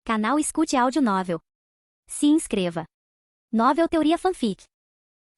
Canal Escute Áudio Novel. Se inscreva. Novel Teoria Fanfic.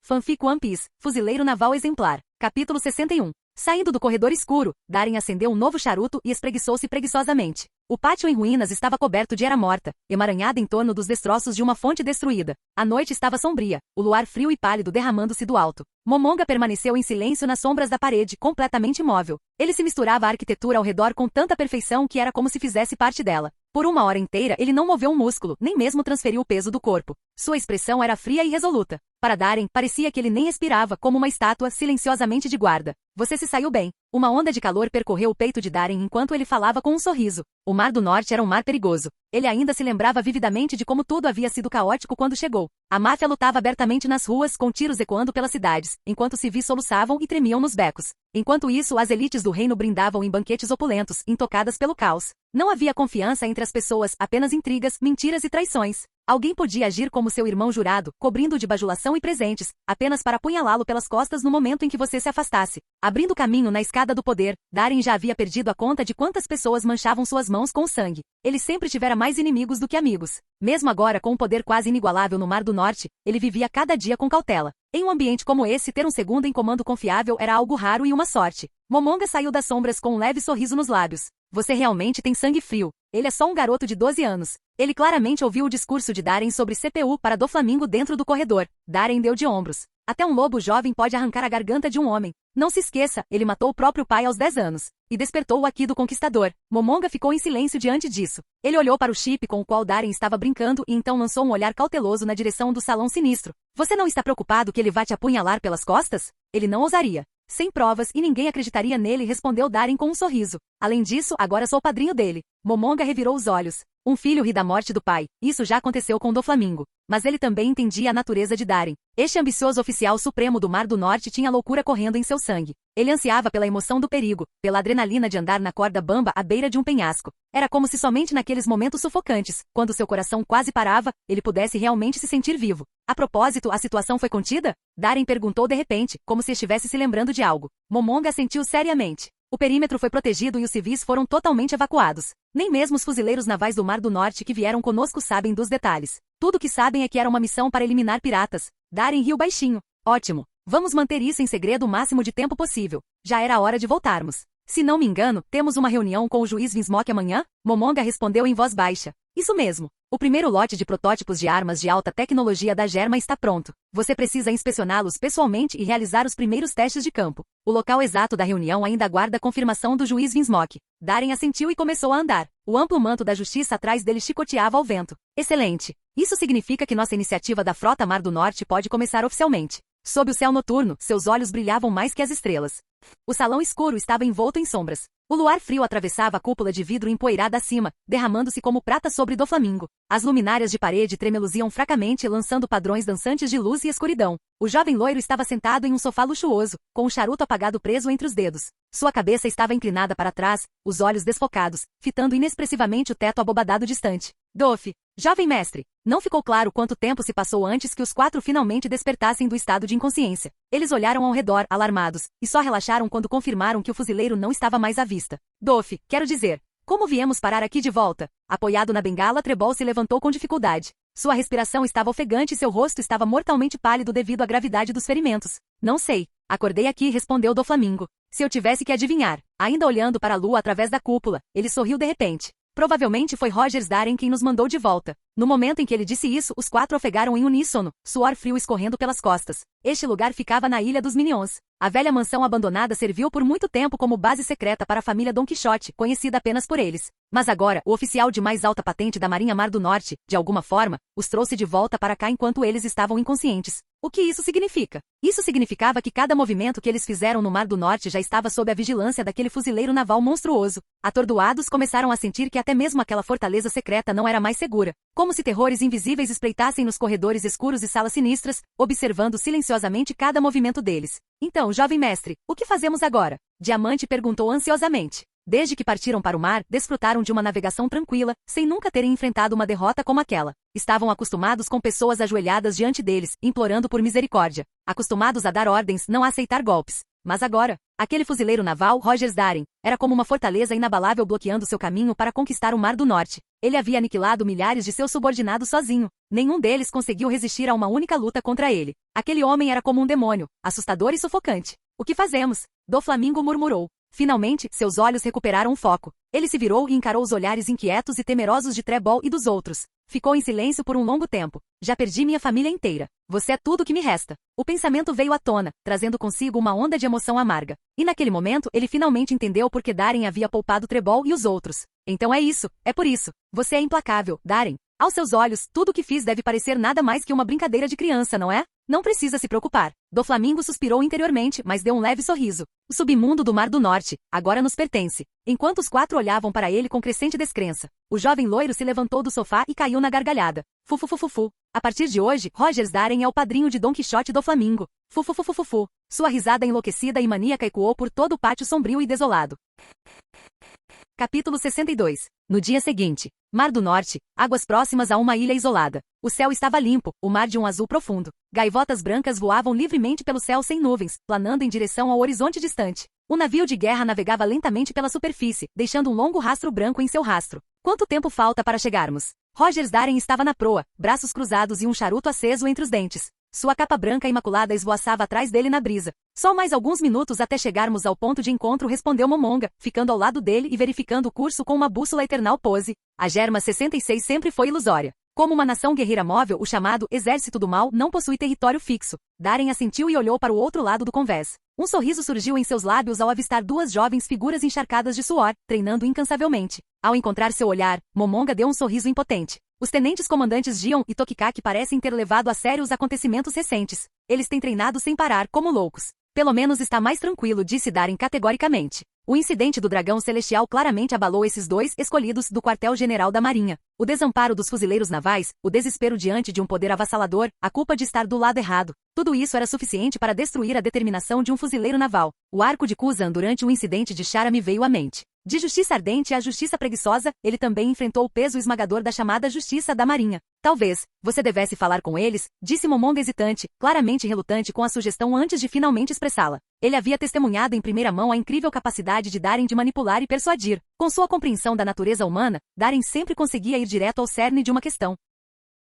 Fanfic One Piece, Fuzileiro Naval Exemplar. Capítulo 61. Saindo do corredor escuro, Darren acendeu um novo charuto e espreguiçou-se preguiçosamente. O pátio em ruínas estava coberto de era morta, emaranhada em torno dos destroços de uma fonte destruída. A noite estava sombria, o luar frio e pálido derramando-se do alto. Momonga permaneceu em silêncio nas sombras da parede, completamente imóvel. Ele se misturava à arquitetura ao redor com tanta perfeição que era como se fizesse parte dela. Por uma hora inteira ele não moveu um músculo, nem mesmo transferiu o peso do corpo. Sua expressão era fria e resoluta. Para Darren, parecia que ele nem respirava, como uma estátua silenciosamente de guarda. Você se saiu bem. Uma onda de calor percorreu o peito de Darren enquanto ele falava com um sorriso. O Mar do Norte era um mar perigoso. Ele ainda se lembrava vividamente de como tudo havia sido caótico quando chegou. A máfia lutava abertamente nas ruas, com tiros ecoando pelas cidades, enquanto civis soluçavam e tremiam nos becos. Enquanto isso, as elites do reino brindavam em banquetes opulentos, intocadas pelo caos. Não havia confiança entre as pessoas, apenas intrigas, mentiras e traições. Alguém podia agir como seu irmão jurado, cobrindo-o de bajulação e presentes, apenas para apunhalá-lo pelas costas no momento em que você se afastasse. Abrindo caminho na escada do poder, Darren já havia perdido a conta de quantas pessoas manchavam suas mãos com sangue. Ele sempre tivera mais inimigos do que amigos. Mesmo agora com um poder quase inigualável no Mar do Norte, ele vivia cada dia com cautela. Em um ambiente como esse, ter um segundo em comando confiável era algo raro e uma sorte. Momonga saiu das sombras com um leve sorriso nos lábios. Você realmente tem sangue frio. Ele é só um garoto de 12 anos. Ele claramente ouviu o discurso de Darren sobre CPU para Doflamingo dentro do corredor. Darren deu de ombros. Até um lobo jovem pode arrancar a garganta de um homem. Não se esqueça, ele matou o próprio pai aos 10 anos. E despertou o Haki do Conquistador. Momonga ficou em silêncio diante disso. Ele olhou para o chip com o qual Darren estava brincando e então lançou um olhar cauteloso na direção do salão sinistro. Você não está preocupado que ele vá te apunhalar pelas costas? Ele não ousaria. Sem provas e ninguém acreditaria nele, respondeu Darren com um sorriso. Além disso, agora sou o padrinho dele. Momonga revirou os olhos. Um filho ri da morte do pai. Isso já aconteceu com Doflamingo. Mas ele também entendia a natureza de Darren. Este ambicioso oficial supremo do Mar do Norte tinha loucura correndo em seu sangue. Ele ansiava pela emoção do perigo, pela adrenalina de andar na corda bamba à beira de um penhasco. Era como se somente naqueles momentos sufocantes, quando seu coração quase parava, ele pudesse realmente se sentir vivo. A propósito, a situação foi contida? Darren perguntou de repente, como se estivesse se lembrando de algo. Momonga assentiu seriamente. O perímetro foi protegido e os civis foram totalmente evacuados. Nem mesmo os fuzileiros navais do Mar do Norte que vieram conosco sabem dos detalhes. Tudo o que sabem é que era uma missão para eliminar piratas. Darren riu baixinho. Ótimo. Vamos manter isso em segredo o máximo de tempo possível. Já era hora de voltarmos. Se não me engano, temos uma reunião com o juiz Vinsmoke amanhã? Momonga respondeu em voz baixa. Isso mesmo. O primeiro lote de protótipos de armas de alta tecnologia da Germa está pronto. Você precisa inspecioná-los pessoalmente e realizar os primeiros testes de campo. O local exato da reunião ainda aguarda a confirmação do juiz Vinsmoke. Darren assentiu e começou a andar. O amplo manto da justiça atrás dele chicoteava ao vento. Excelente. Isso significa que nossa iniciativa da Frota Mar do Norte pode começar oficialmente. Sob o céu noturno, seus olhos brilhavam mais que as estrelas. O salão escuro estava envolto em sombras. O luar frio atravessava a cúpula de vidro empoeirada acima, derramando-se como prata sobre Doflamingo. As luminárias de parede tremeluziam fracamente, lançando padrões dançantes de luz e escuridão. O jovem loiro estava sentado em um sofá luxuoso, com um charuto apagado preso entre os dedos. Sua cabeça estava inclinada para trás, os olhos desfocados, fitando inexpressivamente o teto abobadado distante. Dof, jovem mestre, não ficou claro quanto tempo se passou antes que os quatro finalmente despertassem do estado de inconsciência. Eles olharam ao redor, alarmados, e só relaxaram quando confirmaram que o fuzileiro não estava mais à vista. Dof, quero dizer, como viemos parar aqui de volta? Apoiado na bengala, Trebol se levantou com dificuldade. Sua respiração estava ofegante e seu rosto estava mortalmente pálido devido à gravidade dos ferimentos. Não sei. Acordei aqui, respondeu Doflamingo. Se eu tivesse que adivinhar. Ainda olhando para a lua através da cúpula, ele sorriu de repente. Provavelmente foi Rogers Darren quem nos mandou de volta. No momento em que ele disse isso, os quatro ofegaram em uníssono, suor frio escorrendo pelas costas. Este lugar ficava na Ilha dos Minions. A velha mansão abandonada serviu por muito tempo como base secreta para a família Don Quixote, conhecida apenas por eles. Mas agora, o oficial de mais alta patente da Marinha Mar do Norte, de alguma forma, os trouxe de volta para cá enquanto eles estavam inconscientes. O que isso significa? Isso significava que cada movimento que eles fizeram no Mar do Norte já estava sob a vigilância daquele fuzileiro naval monstruoso. Atordoados, começaram a sentir que até mesmo aquela fortaleza secreta não era mais segura. Como se terrores invisíveis espreitassem nos corredores escuros e salas sinistras, observando silenciosamente cada movimento deles. Então, jovem mestre, o que fazemos agora? Diamante perguntou ansiosamente. Desde que partiram para o mar, desfrutaram de uma navegação tranquila, sem nunca terem enfrentado uma derrota como aquela. Estavam acostumados com pessoas ajoelhadas diante deles, implorando por misericórdia. Acostumados a dar ordens, não a aceitar golpes. Mas agora, aquele fuzileiro naval, Rogers Darren, era como uma fortaleza inabalável bloqueando seu caminho para conquistar o Mar do Norte. Ele havia aniquilado milhares de seus subordinados sozinho. Nenhum deles conseguiu resistir a uma única luta contra ele. Aquele homem era como um demônio, assustador e sufocante. O que fazemos? Doflamingo murmurou. Finalmente, seus olhos recuperaram o foco. Ele se virou e encarou os olhares inquietos e temerosos de Trebol e dos outros. Ficou em silêncio por um longo tempo. Já perdi minha família inteira. Você é tudo que me resta. O pensamento veio à tona, trazendo consigo uma onda de emoção amarga. E naquele momento, ele finalmente entendeu por que Darren havia poupado Trebol e os outros. Então é isso, é por isso. Você é implacável, Darren. Aos seus olhos, tudo o que fiz deve parecer nada mais que uma brincadeira de criança, não é? Não precisa se preocupar. Doflamingo suspirou interiormente, mas deu um leve sorriso. O submundo do Mar do Norte, agora nos pertence. Enquanto os quatro olhavam para ele com crescente descrença, o jovem loiro se levantou do sofá e caiu na gargalhada. Fufufufufu. A partir de hoje, Rogers Darren é o padrinho de Don Quixote do Flamingo. Fufufufufu. Sua risada enlouquecida e maníaca ecoou por todo o pátio sombrio e desolado. Capítulo 62. No dia seguinte, Mar do Norte, águas próximas a uma ilha isolada. O céu estava limpo, o mar de um azul profundo. Gaivotas brancas voavam livremente pelo céu sem nuvens, planando em direção ao horizonte distante. Um navio de guerra navegava lentamente pela superfície, deixando um longo rastro branco em seu rastro. Quanto tempo falta para chegarmos? Rogers Darren estava na proa, braços cruzados e um charuto aceso entre os dentes. Sua capa branca imaculada esvoaçava atrás dele na brisa. Só mais alguns minutos até chegarmos ao ponto de encontro, respondeu Momonga, ficando ao lado dele e verificando o curso com uma bússola eternal pose. A Germa 66 sempre foi ilusória. Como uma nação guerreira móvel, o chamado Exército do Mal não possui território fixo. Darren assentiu e olhou para o outro lado do convés. Um sorriso surgiu em seus lábios ao avistar duas jovens figuras encharcadas de suor, treinando incansavelmente. Ao encontrar seu olhar, Momonga deu um sorriso impotente. Os tenentes comandantes Gion e Tokikaki parecem ter levado a sério os acontecimentos recentes. Eles têm treinado sem parar, como loucos. Pelo menos está mais tranquilo, disse Darren categoricamente. O incidente do dragão celestial claramente abalou esses dois escolhidos do quartel-general da Marinha. O desamparo dos fuzileiros navais, o desespero diante de um poder avassalador, a culpa de estar do lado errado. Tudo isso era suficiente para destruir a determinação de um fuzileiro naval. O arco de Kuzan durante o incidente de Chara me veio à mente. De justiça ardente à justiça preguiçosa, ele também enfrentou o peso esmagador da chamada justiça da Marinha. Talvez, você devesse falar com eles, disse Momonga hesitante, claramente relutante com a sugestão antes de finalmente expressá-la. Ele havia testemunhado em primeira mão a incrível capacidade de Darren de manipular e persuadir. Com sua compreensão da natureza humana, Darren sempre conseguia ir direto ao cerne de uma questão.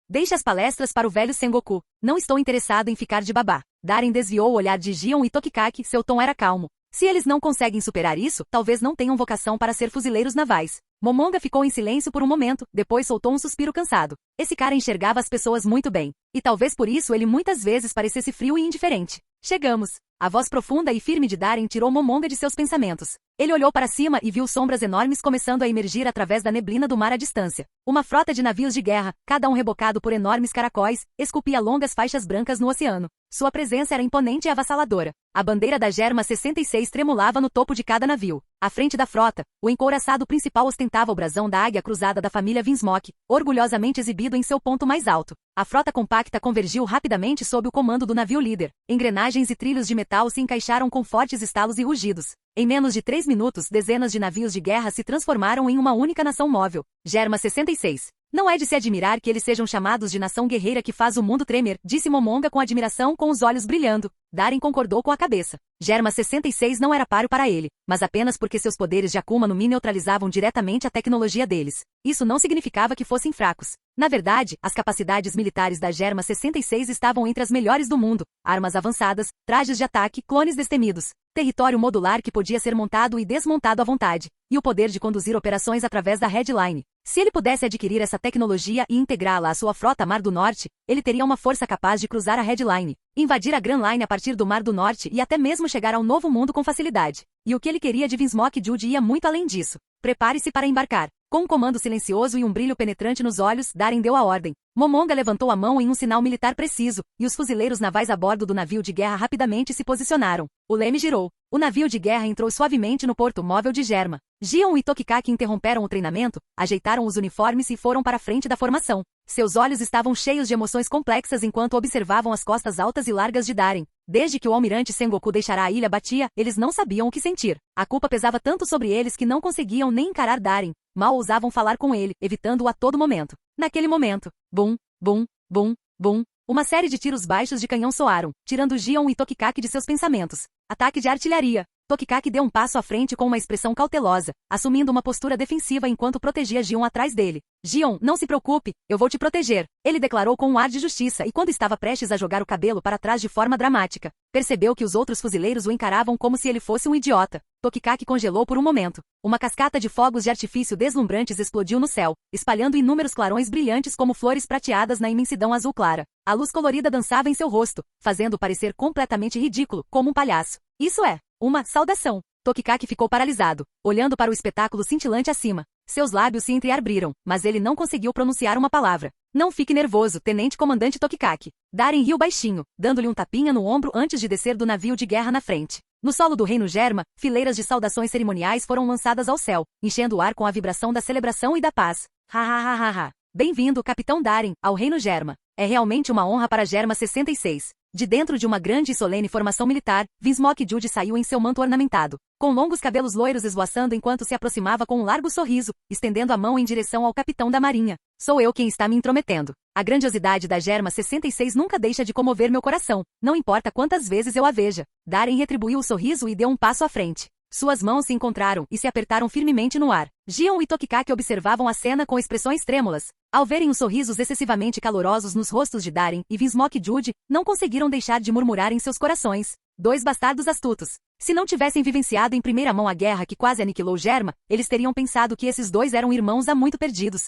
Deixe as palestras para o velho Sengoku. Não estou interessado em ficar de babá. Darren desviou o olhar de Gion e Tokikaki, seu tom era calmo. Se eles não conseguem superar isso, talvez não tenham vocação para ser fuzileiros navais. Momonga ficou em silêncio por um momento, depois soltou um suspiro cansado. Esse cara enxergava as pessoas muito bem. E talvez por isso ele muitas vezes parecesse frio e indiferente. Chegamos. A voz profunda e firme de Darren tirou Momonga de seus pensamentos. Ele olhou para cima e viu sombras enormes começando a emergir através da neblina do mar à distância. Uma frota de navios de guerra, cada um rebocado por enormes caracóis, esculpia longas faixas brancas no oceano. Sua presença era imponente e avassaladora. A bandeira da Germa 66 tremulava no topo de cada navio. À frente da frota, o encouraçado principal ostentava o brasão da águia cruzada da família Vinsmoke, orgulhosamente exibido em seu ponto mais alto. A frota compacta convergiu rapidamente sob o comando do navio líder. Engrenagens e trilhos de metal se encaixaram com fortes estalos e rugidos. Em menos de 3 minutos, dezenas de navios de guerra se transformaram em uma única nação móvel. Germa 66. Não é de se admirar que eles sejam chamados de nação guerreira que faz o mundo tremer, disse Momonga com admiração, com os olhos brilhando. Darren concordou com a cabeça. Germa 66 não era páreo para ele, mas apenas porque seus poderes de Akuma no Mi neutralizavam diretamente a tecnologia deles. Isso não significava que fossem fracos. Na verdade, as capacidades militares da Germa 66 estavam entre as melhores do mundo. Armas avançadas, trajes de ataque, clones destemidos, território modular que podia ser montado e desmontado à vontade, e o poder de conduzir operações através da Headline. Se ele pudesse adquirir essa tecnologia e integrá-la à sua frota Mar do Norte, ele teria uma força capaz de cruzar a Headline, invadir a Grand Line a partir do Mar do Norte e até mesmo chegar ao Novo Mundo com facilidade. E o que ele queria de Vinsmoke Jude ia muito além disso. Prepare-se para embarcar. Com um comando silencioso e um brilho penetrante nos olhos, Darren deu a ordem. Momonga levantou a mão em um sinal militar preciso, e os fuzileiros navais a bordo do navio de guerra rapidamente se posicionaram. O leme girou. O navio de guerra entrou suavemente no porto móvel de Germa. Gion e Tokikaki interromperam o treinamento, ajeitaram os uniformes e foram para a frente da formação. Seus olhos estavam cheios de emoções complexas enquanto observavam as costas altas e largas de Darren. Desde que o almirante Sengoku deixara a ilha Batia, eles não sabiam o que sentir. A culpa pesava tanto sobre eles que não conseguiam nem encarar Darren. Mal ousavam falar com ele, evitando-o a todo momento. Naquele momento, bum, bum, bum, bum, uma série de tiros baixos de canhão soaram, tirando Gion e Tokikaki de seus pensamentos. Ataque de artilharia. Tokikaki deu um passo à frente com uma expressão cautelosa, assumindo uma postura defensiva enquanto protegia Gion atrás dele. Gion, não se preocupe, eu vou te proteger. Ele declarou com um ar de justiça e quando estava prestes a jogar o cabelo para trás de forma dramática, percebeu que os outros fuzileiros o encaravam como se ele fosse um idiota. Tokikaki congelou por um momento. Uma cascata de fogos de artifício deslumbrantes explodiu no céu, espalhando inúmeros clarões brilhantes como flores prateadas na imensidão azul clara. A luz colorida dançava em seu rosto, fazendo-o parecer completamente ridículo, como um palhaço. Isso é uma saudação. Tokikaki ficou paralisado, olhando para o espetáculo cintilante acima. Seus lábios se entreabriram, mas ele não conseguiu pronunciar uma palavra. Não fique nervoso, Tenente Comandante Tokikaki. Darren riu baixinho, dando-lhe um tapinha no ombro antes de descer do navio de guerra na frente. No solo do Reino Germa, fileiras de saudações cerimoniais foram lançadas ao céu, enchendo o ar com a vibração da celebração e da paz. Ha ha ha ha ha. Bem-vindo, Capitão Darren, ao Reino Germa. É realmente uma honra para Germa 66. De dentro de uma grande e solene formação militar, Vinsmoke Jude saiu em seu manto ornamentado, com longos cabelos loiros esvoaçando enquanto se aproximava com um largo sorriso, estendendo a mão em direção ao capitão da marinha. Sou eu quem está me intrometendo. A grandiosidade da Germa 66 nunca deixa de comover meu coração, não importa quantas vezes eu a veja. Darren retribuiu o sorriso e deu um passo à frente. Suas mãos se encontraram e se apertaram firmemente no ar. Gion e Tokikaki observavam a cena com expressões trêmulas. Ao verem os sorrisos excessivamente calorosos nos rostos de Darren e Vinsmoke Jude, não conseguiram deixar de murmurar em seus corações. Dois bastardos astutos. Se não tivessem vivenciado em primeira mão a guerra que quase aniquilou Germa, eles teriam pensado que esses dois eram irmãos há muito perdidos.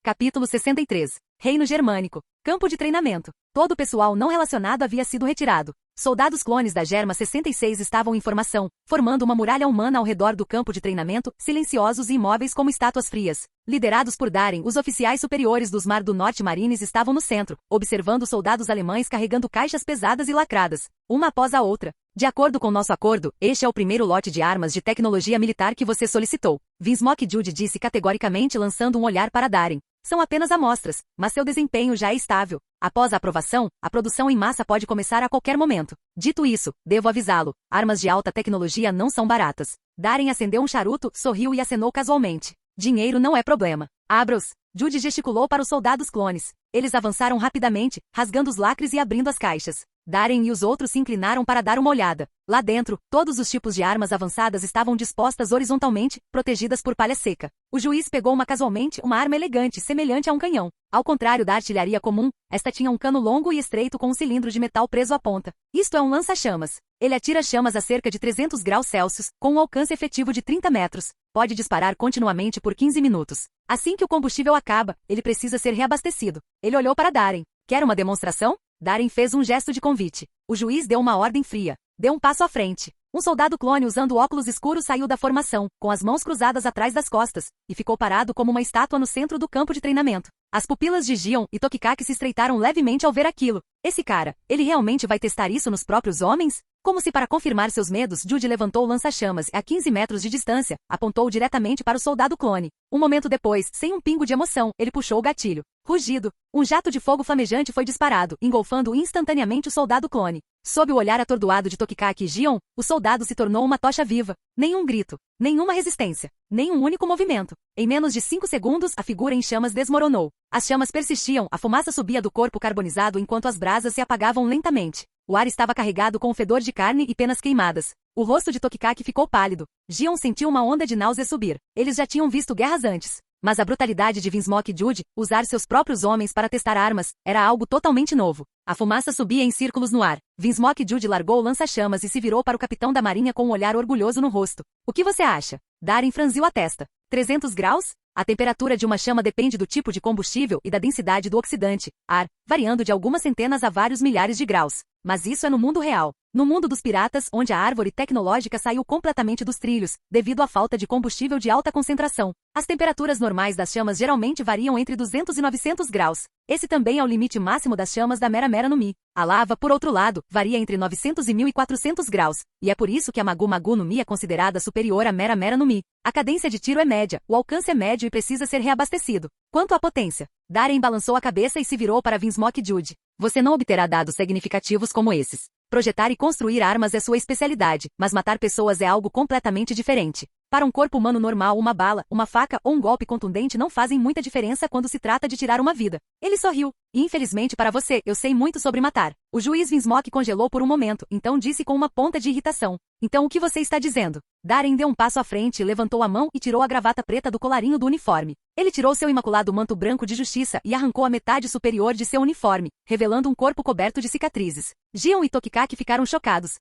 Capítulo 63. Reino Germânico. Campo de treinamento. Todo o pessoal não relacionado havia sido retirado. Soldados clones da Germa 66 estavam em formação, formando uma muralha humana ao redor do campo de treinamento, silenciosos e imóveis como estátuas frias. Liderados por Darren, os oficiais superiores dos Mar do Norte Marines estavam no centro, observando soldados alemães carregando caixas pesadas e lacradas, uma após a outra. De acordo com nosso acordo, este é o primeiro lote de armas de tecnologia militar que você solicitou. Vinsmoke Jude disse categoricamente lançando um olhar para Darren. São apenas amostras, mas seu desempenho já é estável. Após a aprovação, a produção em massa pode começar a qualquer momento. Dito isso, devo avisá-lo, armas de alta tecnologia não são baratas. Darren acendeu um charuto, sorriu e acenou casualmente. Dinheiro não é problema. Abra-os. Jude gesticulou para os soldados clones. Eles avançaram rapidamente, rasgando os lacres e abrindo as caixas. Darren e os outros se inclinaram para dar uma olhada. Lá dentro, todos os tipos de armas avançadas estavam dispostas horizontalmente, protegidas por palha seca. O juiz pegou casualmente uma arma elegante, semelhante a um canhão. Ao contrário da artilharia comum, esta tinha um cano longo e estreito com um cilindro de metal preso à ponta. Isto é um lança-chamas. Ele atira chamas a cerca de 300 graus Celsius, com um alcance efetivo de 30 metros. Pode disparar continuamente por 15 minutos. Assim que o combustível acaba, ele precisa ser reabastecido. Ele olhou para Darren. Quer uma demonstração? Darren fez um gesto de convite. O juiz deu uma ordem fria. Deu um passo à frente. Um soldado clone usando óculos escuros saiu da formação, com as mãos cruzadas atrás das costas, e ficou parado como uma estátua no centro do campo de treinamento. As pupilas de Gion e Tokikaki se estreitaram levemente ao ver aquilo. Esse cara, ele realmente vai testar isso nos próprios homens? Como se para confirmar seus medos, Jude levantou o lança-chamas e a 15 metros de distância, apontou diretamente para o soldado clone. Um momento depois, sem um pingo de emoção, ele puxou o gatilho. Rugido. Um jato de fogo flamejante foi disparado, engolfando instantaneamente o soldado clone. Sob o olhar atordoado de Tokikaki e Gion, o soldado se tornou uma tocha viva. Nenhum grito, nenhuma resistência, nenhum único movimento. Em menos de 5 segundos, a figura em chamas desmoronou. As chamas persistiam, a fumaça subia do corpo carbonizado enquanto as brasas se apagavam lentamente. O ar estava carregado com o fedor de carne e penas queimadas. O rosto de Tokikaki ficou pálido. Gion sentiu uma onda de náusea subir. Eles já tinham visto guerras antes. Mas a brutalidade de Vinsmoke Jude, usar seus próprios homens para testar armas, era algo totalmente novo. A fumaça subia em círculos no ar. Vinsmoke Jude largou o lança-chamas e se virou para o capitão da marinha com um olhar orgulhoso no rosto. O que você acha? Darren franziu a testa. 300 graus? A temperatura de uma chama depende do tipo de combustível e da densidade do oxidante, ar, variando de algumas centenas a vários milhares de graus. Mas isso é no mundo real. No mundo dos piratas, onde a árvore tecnológica saiu completamente dos trilhos, devido à falta de combustível de alta concentração, as temperaturas normais das chamas geralmente variam entre 200 e 900 graus. Esse também é o limite máximo das chamas da Mera Mera no Mi. A lava, por outro lado, varia entre 900 e 1400 graus, e é por isso que a Magu Magu no Mi é considerada superior à Mera Mera no Mi. A cadência de tiro é média, o alcance é médio e precisa ser reabastecido. Quanto à potência, Darren balançou a cabeça e se virou para Vinsmoke Jude. Você não obterá dados significativos como esses. Projetar e construir armas é sua especialidade, mas matar pessoas é algo completamente diferente. Para um corpo humano normal, uma bala, uma faca ou um golpe contundente não fazem muita diferença quando se trata de tirar uma vida. Ele sorriu. E infelizmente para você, eu sei muito sobre matar. O juiz Vinsmoke congelou por um momento, então disse com uma ponta de irritação. Então o que você está dizendo? Darren deu um passo à frente, levantou a mão e tirou a gravata preta do colarinho do uniforme. Ele tirou seu imaculado manto branco de justiça e arrancou a metade superior de seu uniforme, revelando um corpo coberto de cicatrizes. Gion e Tokikaki ficaram chocados.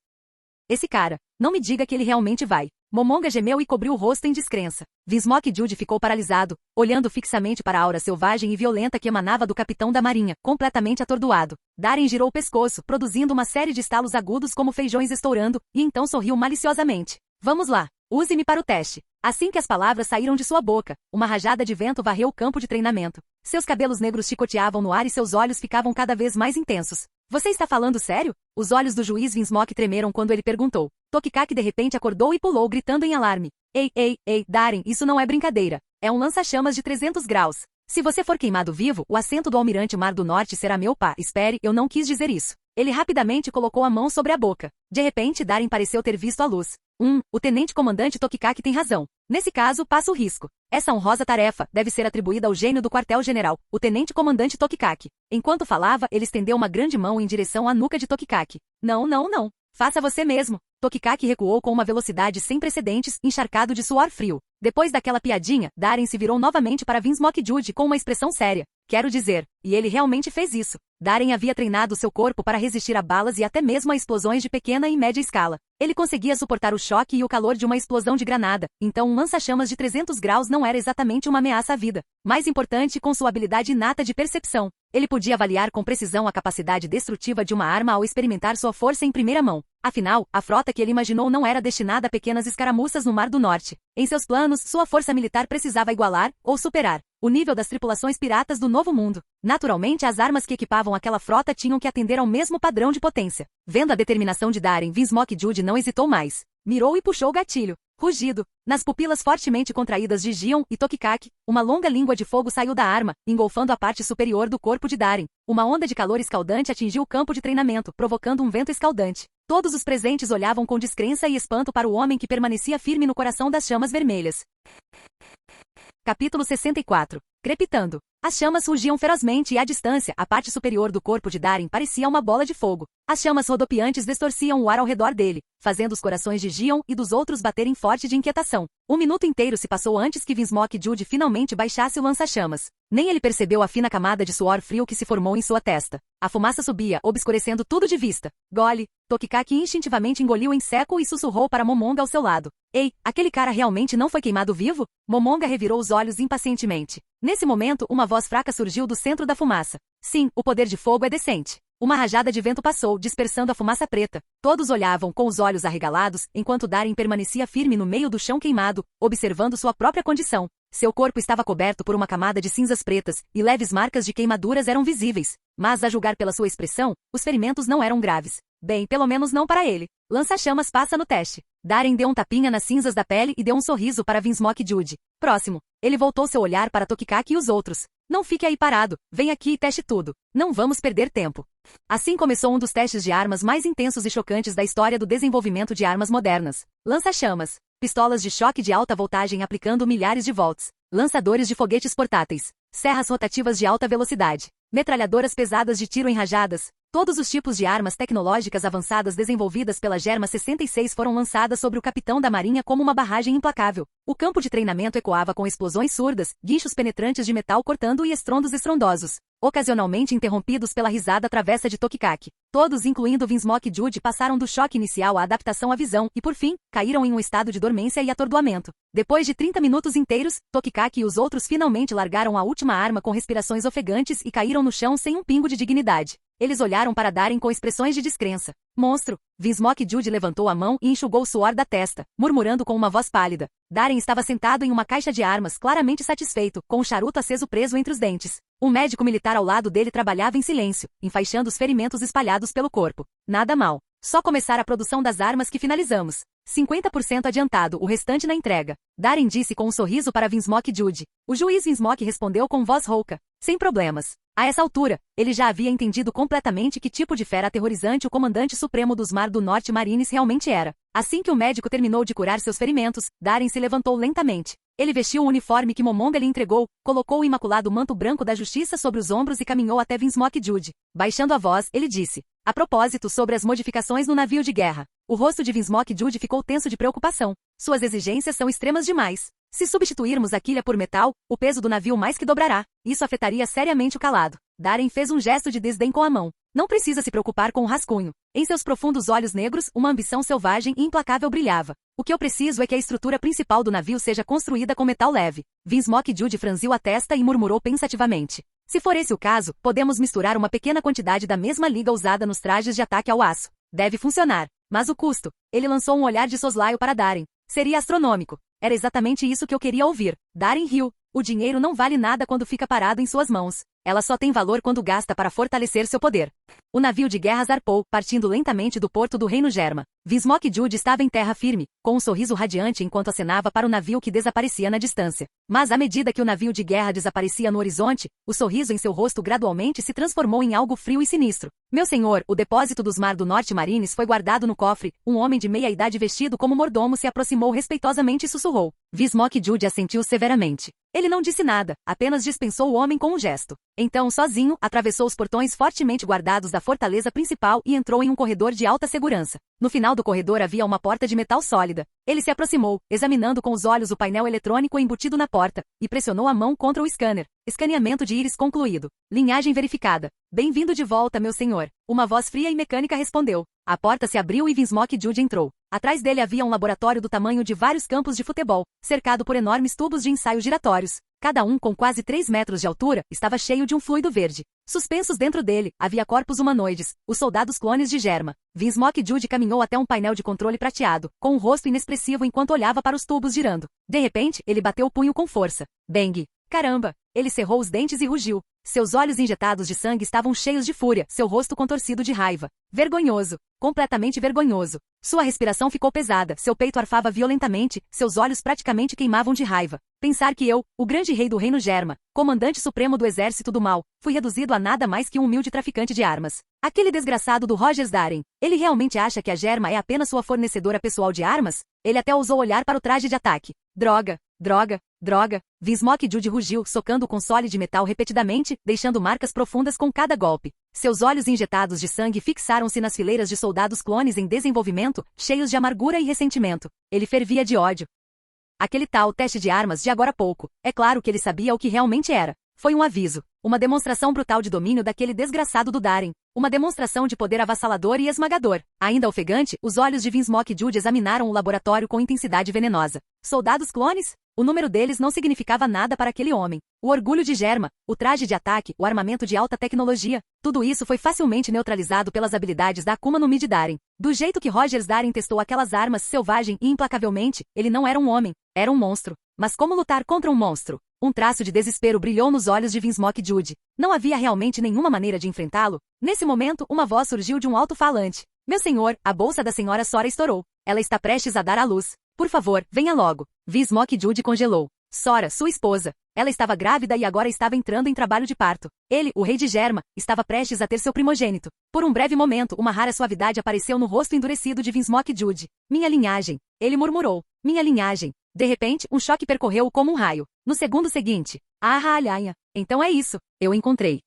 Esse cara, não me diga que ele realmente vai. Momonga gemeu e cobriu o rosto em descrença. Vinsmoke Jude ficou paralisado, olhando fixamente para a aura selvagem e violenta que emanava do capitão da marinha, completamente atordoado. Darren girou o pescoço, produzindo uma série de estalos agudos como feijões estourando, e então sorriu maliciosamente. Vamos lá, use-me para o teste. Assim que as palavras saíram de sua boca, uma rajada de vento varreu o campo de treinamento. Seus cabelos negros chicoteavam no ar e seus olhos ficavam cada vez mais intensos. Você está falando sério? Os olhos do juiz Vinsmoke tremeram quando ele perguntou. Tokikaki de repente acordou e pulou gritando em alarme. Ei, Darren, isso não é brincadeira. É um lança-chamas de 300 graus. Se você for queimado vivo, o assento do Almirante Mar do Norte será meu pá. Espere, eu não quis dizer isso. Ele rapidamente colocou a mão sobre a boca. De repente, Darren pareceu ter visto a luz. O tenente-comandante Tokikaki tem razão. Nesse caso, passa o risco. Essa honrosa tarefa deve ser atribuída ao gênio do quartel-general, o tenente-comandante Tokikaki. Enquanto falava, ele estendeu uma grande mão em direção à nuca de Tokikaki. Não. Faça você mesmo. Tokikaki recuou com uma velocidade sem precedentes, encharcado de suor frio. Depois daquela piadinha, Darren se virou novamente para Vinsmoke Jude com uma expressão séria. Quero dizer, e ele realmente fez isso. Darren havia treinado seu corpo para resistir a balas e até mesmo a explosões de pequena e média escala. Ele conseguia suportar o choque e o calor de uma explosão de granada, então um lança-chamas de 300 graus não era exatamente uma ameaça à vida. Mais importante, com sua habilidade inata de percepção, ele podia avaliar com precisão a capacidade destrutiva de uma arma ao experimentar sua força em primeira mão. Afinal, a frota que ele imaginou não era destinada a pequenas escaramuças no Mar do Norte. Em seus planos, sua força militar precisava igualar, ou superar, o nível das tripulações piratas do Novo Mundo. Naturalmente, as armas que equipavam aquela frota tinham que atender ao mesmo padrão de potência. Vendo a determinação de Darren, Vinsmoke Jude não hesitou mais. Mirou e puxou o gatilho. Rugido. Nas pupilas fortemente contraídas de Gion e Tokikaki, uma longa língua de fogo saiu da arma, engolfando a parte superior do corpo de Darren. Uma onda de calor escaldante atingiu o campo de treinamento, provocando um vento escaldante. Todos os presentes olhavam com descrença e espanto para o homem que permanecia firme no coração das chamas vermelhas. Capítulo 64. Crepitando. As chamas rugiam ferozmente e à distância, a parte superior do corpo de Darren parecia uma bola de fogo. As chamas rodopiantes distorciam o ar ao redor dele, fazendo os corações de Gion e dos outros baterem forte de inquietação. Um minuto inteiro se passou antes que Vinsmoke Jude finalmente baixasse o lança-chamas. Nem ele percebeu a fina camada de suor frio que se formou em sua testa. A fumaça subia, obscurecendo tudo de vista. Gole. Tokikaki instintivamente engoliu em seco e sussurrou para Momonga ao seu lado. Ei, aquele cara realmente não foi queimado vivo? Momonga revirou os olhos impacientemente. Nesse momento, uma voz fraca surgiu do centro da fumaça. Sim, o poder de fogo é decente. Uma rajada de vento passou, dispersando a fumaça preta. Todos olhavam com os olhos arregalados, enquanto Darren permanecia firme no meio do chão queimado, observando sua própria condição. Seu corpo estava coberto por uma camada de cinzas pretas, e leves marcas de queimaduras eram visíveis. Mas, a julgar pela sua expressão, os ferimentos não eram graves. Bem, pelo menos não para ele. Lança-chamas passa no teste. Darren deu um tapinha nas cinzas da pele e deu um sorriso para Vinsmoke Jude. Próximo. Ele voltou seu olhar para Tokikaki e os outros. Não fique aí parado. Vem aqui e teste tudo. Não vamos perder tempo. Assim começou um dos testes de armas mais intensos e chocantes da história do desenvolvimento de armas modernas. Lança-chamas. Pistolas de choque de alta voltagem aplicando milhares de volts. Lançadores de foguetes portáteis. Serras rotativas de alta velocidade. Metralhadoras pesadas de tiro em rajadas. Todos os tipos de armas tecnológicas avançadas desenvolvidas pela Germa 66 foram lançadas sobre o capitão da marinha como uma barragem implacável. O campo de treinamento ecoava com explosões surdas, guinchos penetrantes de metal cortando e estrondos estrondosos, ocasionalmente interrompidos pela risada travessa de Tokikaki. Todos, incluindo Vinsmoke Jude, passaram do choque inicial à adaptação à visão e, por fim, caíram em um estado de dormência e atordoamento. Depois de 30 minutos inteiros, Tokikaki e os outros finalmente largaram a última arma com respirações ofegantes e caíram no chão sem um pingo de dignidade. Eles olharam para Darren com expressões de descrença. Monstro! Vinsmoke Jude levantou a mão e enxugou o suor da testa, murmurando com uma voz pálida. Darren estava sentado em uma caixa de armas, claramente satisfeito, com um charuto aceso preso entre os dentes. Um médico militar ao lado dele trabalhava em silêncio, enfaixando os ferimentos espalhados pelo corpo. Nada mal. Só começar a produção das armas que finalizamos. 50% adiantado, o restante na entrega. Darren disse com um sorriso para Vinsmoke Jude. O juiz Vinsmoke respondeu com voz rouca. sem problemas. A essa altura, ele já havia entendido completamente que tipo de fera aterrorizante o comandante supremo dos Mar do Norte Marines realmente era. Assim que o médico terminou de curar seus ferimentos, Darren se levantou lentamente. Ele vestiu o uniforme que Momonga lhe entregou, colocou o imaculado manto branco da justiça sobre os ombros e caminhou até Vinsmoke Jude. Baixando a voz, ele disse: a propósito sobre as modificações no navio de guerra. O rosto de Vinsmoke Jude ficou tenso de preocupação. Suas exigências são extremas demais. Se substituirmos a quilha por metal, o peso do navio mais que dobrará. Isso afetaria seriamente o calado. Darren fez um gesto de desdém com a mão. Não precisa se preocupar com o rascunho. Em seus profundos olhos negros, uma ambição selvagem e implacável brilhava. O que eu preciso é que a estrutura principal do navio seja construída com metal leve. Vinsmoke Jude franziu a testa e murmurou pensativamente. Se for esse o caso, podemos misturar uma pequena quantidade da mesma liga usada nos trajes de ataque ao aço. Deve funcionar. Mas o custo? Ele lançou um olhar de soslaio para Darren. Seria astronômico. Era exatamente isso que eu queria ouvir. Darren riu. O dinheiro não vale nada quando fica parado em suas mãos. Ela só tem valor quando gasta para fortalecer seu poder. O navio de guerra zarpou, partindo lentamente do porto do Reino Germa. Vinsmoke Jude estava em terra firme, com um sorriso radiante enquanto acenava para o navio que desaparecia na distância. Mas à medida que o navio de guerra desaparecia no horizonte, o sorriso em seu rosto gradualmente se transformou em algo frio e sinistro. Meu senhor, o depósito dos Mar do Norte Marines foi guardado no cofre. Um homem de meia idade vestido como mordomo se aproximou respeitosamente e sussurrou. Vinsmoke Jude assentiu severamente. Ele não disse nada, apenas dispensou o homem com um gesto. Então, sozinho, atravessou os portões fortemente guardados da fortaleza principal e entrou em um corredor de alta segurança. No final do corredor havia uma porta de metal sólida. Ele se aproximou, examinando com os olhos o painel eletrônico embutido na porta, e pressionou a mão contra o scanner. Escaneamento de íris concluído. Linhagem verificada. Bem-vindo de volta, meu senhor. Uma voz fria e mecânica respondeu. A porta se abriu e Vinsmoke Jude entrou. Atrás dele havia um laboratório do tamanho de vários campos de futebol, cercado por enormes tubos de ensaio giratórios. Cada um com quase 3 metros de altura, estava cheio de um fluido verde. Suspensos dentro dele, havia corpos humanoides, os soldados clones de Germa. Vinsmoke Jude caminhou até um painel de controle prateado, com um rosto inexpressivo enquanto olhava para os tubos girando. De repente, ele bateu o punho com força. Bang! Caramba! Ele cerrou os dentes e rugiu. Seus olhos injetados de sangue estavam cheios de fúria, seu rosto contorcido de raiva. Vergonhoso. Completamente vergonhoso. Sua respiração ficou pesada, seu peito arfava violentamente, seus olhos praticamente queimavam de raiva. Pensar que eu, o grande rei do Reino Germa, comandante supremo do exército do mal, fui reduzido a nada mais que um humilde traficante de armas. Aquele desgraçado do Rogers Darren, ele realmente acha que a Germa é apenas sua fornecedora pessoal de armas? Ele até ousou olhar para o traje de ataque. Droga, droga, droga. Vinsmoke Jude rugiu, socando o console de metal repetidamente, deixando marcas profundas com cada golpe. Seus olhos injetados de sangue fixaram-se nas fileiras de soldados clones em desenvolvimento, cheios de amargura e ressentimento. Ele fervia de ódio. Aquele tal teste de armas de agora há pouco. É claro que ele sabia o que realmente era. Foi um aviso. Uma demonstração brutal de domínio daquele desgraçado do Darren. Uma demonstração de poder avassalador e esmagador. Ainda ofegante, os olhos de Vinsmoke Jude examinaram o laboratório com intensidade venenosa. Soldados clones? O número deles não significava nada para aquele homem. O orgulho de Germa, o traje de ataque, o armamento de alta tecnologia, tudo isso foi facilmente neutralizado pelas habilidades da Akuma no Mi de Darren. Do jeito que Rogers Darren testou aquelas armas selvagem e implacavelmente, ele não era um homem, era um monstro. Mas como lutar contra um monstro? Um traço de desespero brilhou nos olhos de Vinsmoke Jude. Não havia realmente nenhuma maneira de enfrentá-lo? Nesse momento, uma voz surgiu de um alto-falante. Meu senhor, a bolsa da senhora Sora estourou. Ela está prestes a dar à luz. Por favor, venha logo. Vinsmoke Jude congelou. Sora, sua esposa. Ela estava grávida e agora estava entrando em trabalho de parto. Ele, o rei de Germa, estava prestes a ter seu primogênito. Por um breve momento, uma rara suavidade apareceu no rosto endurecido de Vinsmoke Jude. Minha linhagem. Ele murmurou. Minha linhagem. De repente, um choque percorreu-o como um raio. No segundo seguinte. Alhanha. Então é isso. Eu encontrei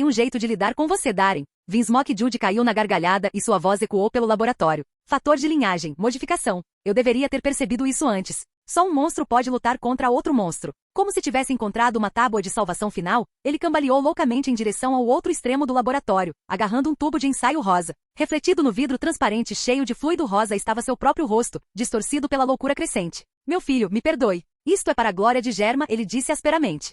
um jeito de lidar com você, Darren. Vinsmoke Jude caiu na gargalhada e sua voz ecoou pelo laboratório. Fator de linhagem, modificação. Eu deveria ter percebido isso antes. Só um monstro pode lutar contra outro monstro. Como se tivesse encontrado uma tábua de salvação final, ele cambaleou loucamente em direção ao outro extremo do laboratório, agarrando um tubo de ensaio rosa. Refletido no vidro transparente cheio de fluido rosa estava seu próprio rosto, distorcido pela loucura crescente. Meu filho, me perdoe. Isto é para a glória de Germa, ele disse asperamente.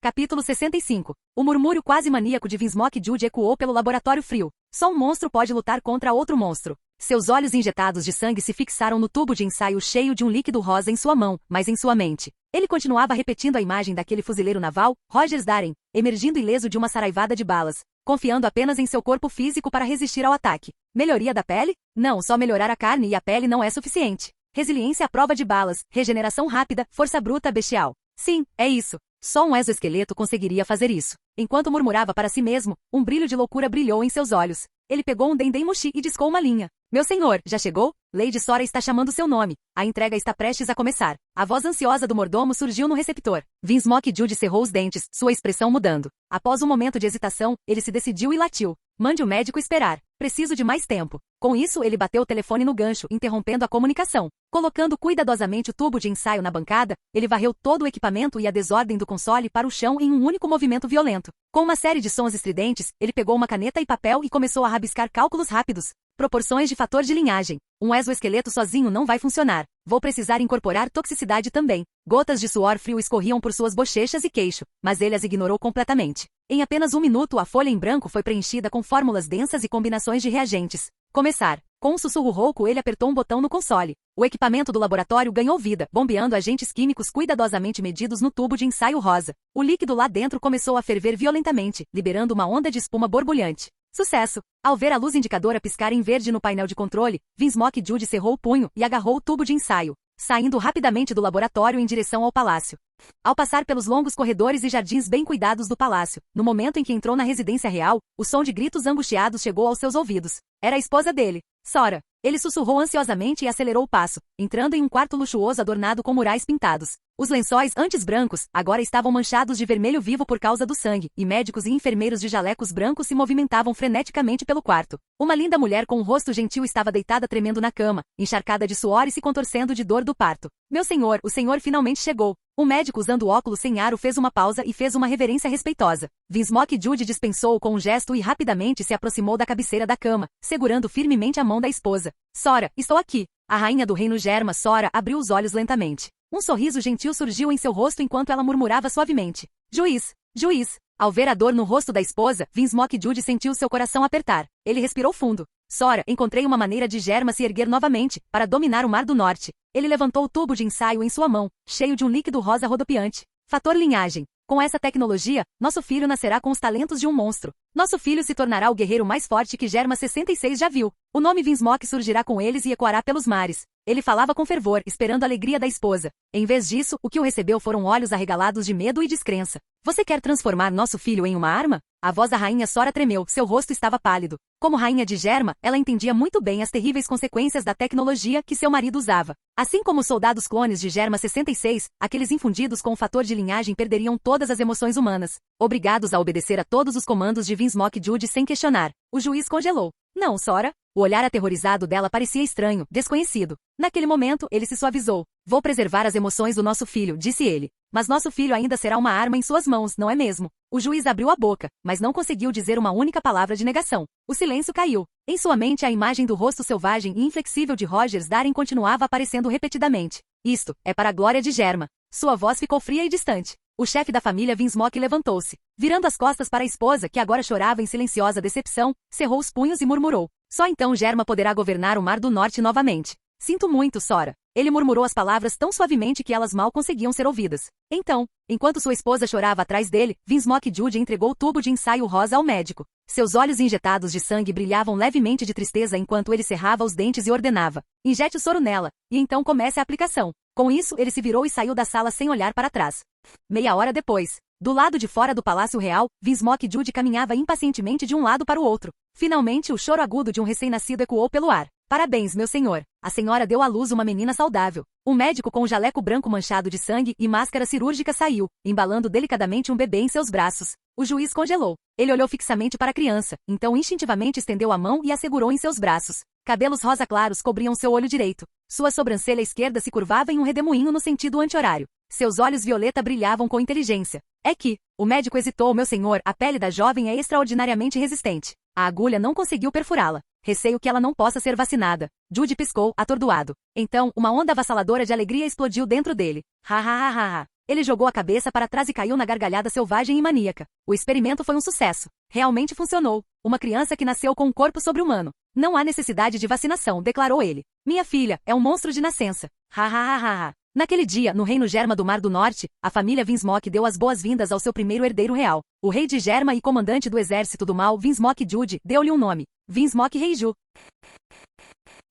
Capítulo 65. O murmúrio quase maníaco de Vinsmoke Jude ecoou pelo laboratório frio. Só um monstro pode lutar contra outro monstro. Seus olhos injetados de sangue se fixaram no tubo de ensaio cheio de um líquido rosa em sua mão, mas em sua mente. Ele continuava repetindo a imagem daquele fuzileiro naval, Rogers Darren, emergindo ileso de uma saraivada de balas, confiando apenas em seu corpo físico para resistir ao ataque. Melhoria da pele? Não, só melhorar a carne e a pele não é suficiente. Resiliência à prova de balas, regeneração rápida, força bruta bestial. Sim, é isso. Só um exoesqueleto conseguiria fazer isso. Enquanto murmurava para si mesmo, um brilho de loucura brilhou em seus olhos. Ele pegou um Dendemushi e discou uma linha. Meu senhor, já chegou? Lady Sora está chamando seu nome. A entrega está prestes a começar. A voz ansiosa do mordomo surgiu no receptor. Vinsmoke Jude cerrou os dentes, sua expressão mudando. Após um momento de hesitação, ele se decidiu e latiu. Mande o médico esperar. Preciso de mais tempo. Com isso, ele bateu o telefone no gancho, interrompendo a comunicação. Colocando cuidadosamente o tubo de ensaio na bancada, ele varreu todo o equipamento e a desordem do console para o chão em um único movimento violento. Com uma série de sons estridentes, ele pegou uma caneta e papel e começou a rabiscar cálculos rápidos. Proporções de fator de linhagem. Um exoesqueleto sozinho não vai funcionar. Vou precisar incorporar toxicidade também. Gotas de suor frio escorriam por suas bochechas e queixo, mas ele as ignorou completamente. Em apenas um minuto, a folha em branco foi preenchida com fórmulas densas e combinações de reagentes. Começar. Com um sussurro rouco, ele apertou um botão no console. O equipamento do laboratório ganhou vida, bombeando agentes químicos cuidadosamente medidos no tubo de ensaio rosa. O líquido lá dentro começou a ferver violentamente, liberando uma onda de espuma borbulhante. Sucesso! Ao ver a luz indicadora piscar em verde no painel de controle, Vinsmoke Jude cerrou o punho e agarrou o tubo de ensaio, saindo rapidamente do laboratório em direção ao palácio. Ao passar pelos longos corredores e jardins bem cuidados do palácio, no momento em que entrou na residência real, o som de gritos angustiados chegou aos seus ouvidos. Era a esposa dele, Sora. Ele sussurrou ansiosamente e acelerou o passo, entrando em um quarto luxuoso adornado com murais pintados. Os lençóis, antes brancos, agora estavam manchados de vermelho vivo por causa do sangue, e médicos e enfermeiros de jalecos brancos se movimentavam freneticamente pelo quarto. Uma linda mulher com um rosto gentil estava deitada tremendo na cama, encharcada de suor e se contorcendo de dor do parto. Meu senhor, o senhor finalmente chegou. Um médico usando óculos sem aro fez uma pausa e fez uma reverência respeitosa. Vinsmoke Jude dispensou com um gesto e rapidamente se aproximou da cabeceira da cama, segurando firmemente a mão da esposa. Sora, estou aqui. A rainha do reino Germa, Sora, abriu os olhos lentamente. Um sorriso gentil surgiu em seu rosto enquanto ela murmurava suavemente. Juiz, juiz. Ao ver a dor no rosto da esposa, Vinsmoke Jude sentiu seu coração apertar. Ele respirou fundo. Sora, encontrei uma maneira de Germa se erguer novamente, para dominar o Mar do Norte. Ele levantou o tubo de ensaio em sua mão, cheio de um líquido rosa rodopiante. Fator linhagem. Com essa tecnologia, nosso filho nascerá com os talentos de um monstro. Nosso filho se tornará o guerreiro mais forte que Germa 66 já viu. O nome Vinsmoke surgirá com eles e ecoará pelos mares. Ele falava com fervor, esperando a alegria da esposa. Em vez disso, o que o recebeu foram olhos arregalados de medo e descrença. Você quer transformar nosso filho em uma arma? A voz da rainha Sora tremeu, seu rosto estava pálido. Como rainha de Germa, ela entendia muito bem as terríveis consequências da tecnologia que seu marido usava. Assim como os soldados clones de Germa 66, aqueles infundidos com o fator de linhagem perderiam todas as emoções humanas, obrigados a obedecer a todos os comandos de Vinsmoke Jude sem questionar. O juiz congelou. Não, Sora. O olhar aterrorizado dela parecia estranho, desconhecido. Naquele momento, ele se suavizou. Vou preservar as emoções do nosso filho, disse ele. Mas nosso filho ainda será uma arma em suas mãos, não é mesmo? O juiz abriu a boca, mas não conseguiu dizer uma única palavra de negação. O silêncio caiu. Em sua mente, a imagem do rosto selvagem e inflexível de Rogers Darren continuava aparecendo repetidamente. Isto é para a glória de Germa. Sua voz ficou fria e distante. O chefe da família Vinsmoke levantou-se. Virando as costas para a esposa, que agora chorava em silenciosa decepção, cerrou os punhos e murmurou. Só então Germa poderá governar o Mar do Norte novamente. Sinto muito, Sora. Ele murmurou as palavras tão suavemente que elas mal conseguiam ser ouvidas. Então, enquanto sua esposa chorava atrás dele, Vinsmoke Jude entregou o tubo de ensaio rosa ao médico. Seus olhos injetados de sangue brilhavam levemente de tristeza enquanto ele cerrava os dentes e ordenava. Injete o soro nela, e então comece a aplicação. Com isso, ele se virou e saiu da sala sem olhar para trás. Meia hora depois, do lado de fora do Palácio Real, Vinsmoke Jude caminhava impacientemente de um lado para o outro. Finalmente, o choro agudo de um recém-nascido ecoou pelo ar. Parabéns, meu senhor. A senhora deu à luz uma menina saudável. Um médico com um jaleco branco manchado de sangue e máscara cirúrgica saiu, embalando delicadamente um bebê em seus braços. O juiz congelou. Ele olhou fixamente para a criança, então instintivamente estendeu a mão e a segurou em seus braços. Cabelos rosa claros cobriam seu olho direito. Sua sobrancelha esquerda se curvava em um redemoinho no sentido anti-horário. Seus olhos violeta brilhavam com inteligência. É que, o médico hesitou, meu senhor, a pele da jovem é extraordinariamente resistente. A agulha não conseguiu perfurá-la. Receio que ela não possa ser vacinada. Jude piscou, atordoado. Então, uma onda avassaladora de alegria explodiu dentro dele. Ha ha ha ha ha. Ele jogou a cabeça para trás e caiu na gargalhada selvagem e maníaca. O experimento foi um sucesso. Realmente funcionou. Uma criança que nasceu com um corpo sobre-humano. Não há necessidade de vacinação, declarou ele. Minha filha é um monstro de nascença. Ha ha ha ha ha. Naquele dia, no reino Germa do Mar do Norte, a família Vinsmoke deu as boas-vindas ao seu primeiro herdeiro real. O rei de Germa e comandante do exército do mal, Vinsmoke Jude, deu-lhe um nome. Vinsmoke Reiju.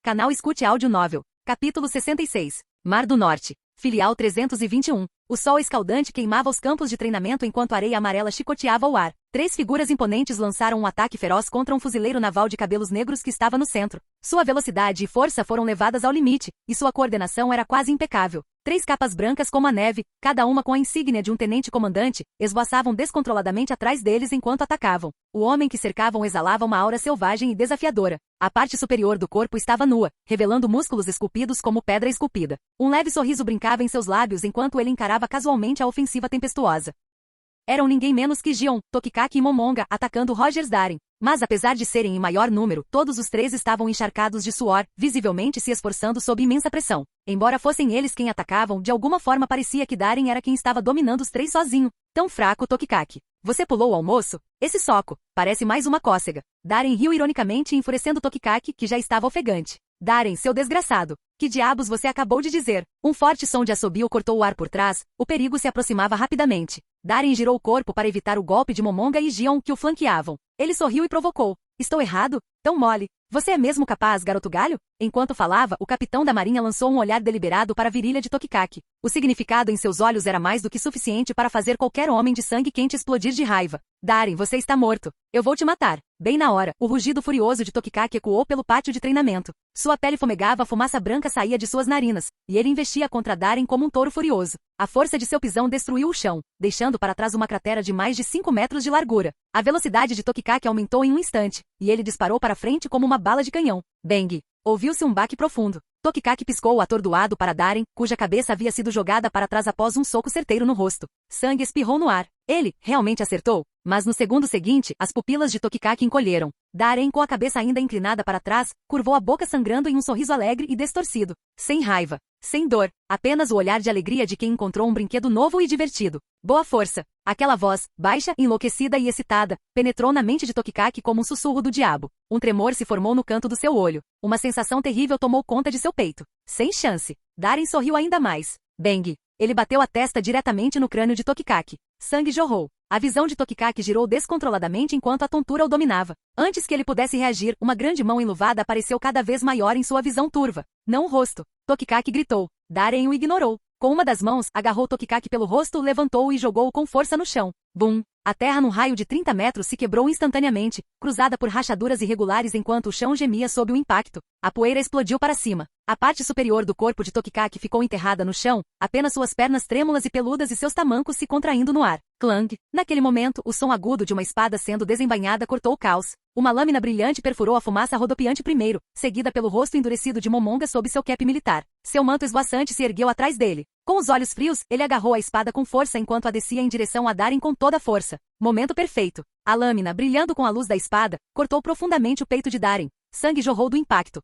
Canal Escute Áudio Novel. Capítulo 66. Mar do Norte. Filial 321. O sol escaldante queimava os campos de treinamento enquanto a areia amarela chicoteava o ar. 3 figuras imponentes lançaram um ataque feroz contra um fuzileiro naval de cabelos negros que estava no centro. Sua velocidade e força foram levadas ao limite, e sua coordenação era quase impecável. 3 capas brancas como a neve, cada uma com a insígnia de um tenente-comandante, esvoaçavam descontroladamente atrás deles enquanto atacavam. O homem que cercavam exalava uma aura selvagem e desafiadora. A parte superior do corpo estava nua, revelando músculos esculpidos como pedra esculpida. Um leve sorriso brincava em seus lábios enquanto ele encarava casualmente a ofensiva tempestuosa. Eram ninguém menos que Gion, Tokikaki e Momonga atacando Rogers Darin. Mas apesar de serem em maior número, todos os 3 estavam encharcados de suor, visivelmente se esforçando sob imensa pressão. Embora fossem eles quem atacavam, de alguma forma parecia que Darin era quem estava dominando os 3 sozinho. Tão fraco Tokikaki. Você pulou o almoço? Esse soco. Parece mais uma cócega. Darin riu ironicamente enfurecendo Tokikaki, que já estava ofegante. Darin, seu desgraçado. Que diabos você acabou de dizer? Um forte som de assobio cortou o ar por trás, o perigo se aproximava rapidamente. Darin girou o corpo para evitar o golpe de Momonga e Gion que o flanqueavam. Ele sorriu e provocou. Estou errado? Tão mole. Você é mesmo capaz, garoto galho? Enquanto falava, o capitão da marinha lançou um olhar deliberado para a virilha de Tokikaki. O significado em seus olhos era mais do que suficiente para fazer qualquer homem de sangue quente explodir de raiva. Darin, você está morto. Eu vou te matar. Bem na hora, o rugido furioso de Tokikaki ecoou pelo pátio de treinamento. Sua pele fumegava, a fumaça branca saía de suas narinas, e ele investia contra Darin como um touro furioso. A força de seu pisão destruiu o chão, deixando para trás uma cratera de mais de 5 metros de largura. A velocidade de Tokikaki aumentou em um instante, e ele disparou para frente como uma bala de canhão. Bang! Ouviu-se um baque profundo. Tokikaki piscou atordoado para Darin, cuja cabeça havia sido jogada para trás após um soco certeiro no rosto. Sangue espirrou no ar. Ele realmente acertou, mas no segundo seguinte, as pupilas de Tokikaki encolheram. Darin, com a cabeça ainda inclinada para trás, curvou a boca sangrando em um sorriso alegre e distorcido. Sem raiva, sem dor, apenas o olhar de alegria de quem encontrou um brinquedo novo e divertido. Boa força! Aquela voz, baixa, enlouquecida e excitada, penetrou na mente de Tokikaki como um sussurro do diabo. Um tremor se formou no canto do seu olho. Uma sensação terrível tomou conta de seu peito. Sem chance. Darin sorriu ainda mais. Bang! Ele bateu a testa diretamente no crânio de Tokikaki. Sangue jorrou. A visão de Tokikaki girou descontroladamente enquanto a tontura o dominava. Antes que ele pudesse reagir, uma grande mão enluvada apareceu cada vez maior em sua visão turva. Não o rosto. Tokikaki gritou. Darin o ignorou. Com uma das mãos, agarrou Tokikaki pelo rosto, levantou-o e jogou-o com força no chão. Bum! A terra num raio de 30 metros se quebrou instantaneamente, cruzada por rachaduras irregulares enquanto o chão gemia sob o impacto. A poeira explodiu para cima. A parte superior do corpo de Tokikaki ficou enterrada no chão, apenas suas pernas trêmulas e peludas e seus tamancos se contraindo no ar. Clang! Naquele momento, o som agudo de uma espada sendo desembainhada cortou o caos. Uma lâmina brilhante perfurou a fumaça rodopiante primeiro, seguida pelo rosto endurecido de Momonga sob seu cap militar. Seu manto esvoaçante se ergueu atrás dele. Com os olhos frios, ele agarrou a espada com força enquanto a descia em direção a Darin com toda a força. Momento perfeito. A lâmina, brilhando com a luz da espada, cortou profundamente o peito de Darin. Sangue jorrou do impacto.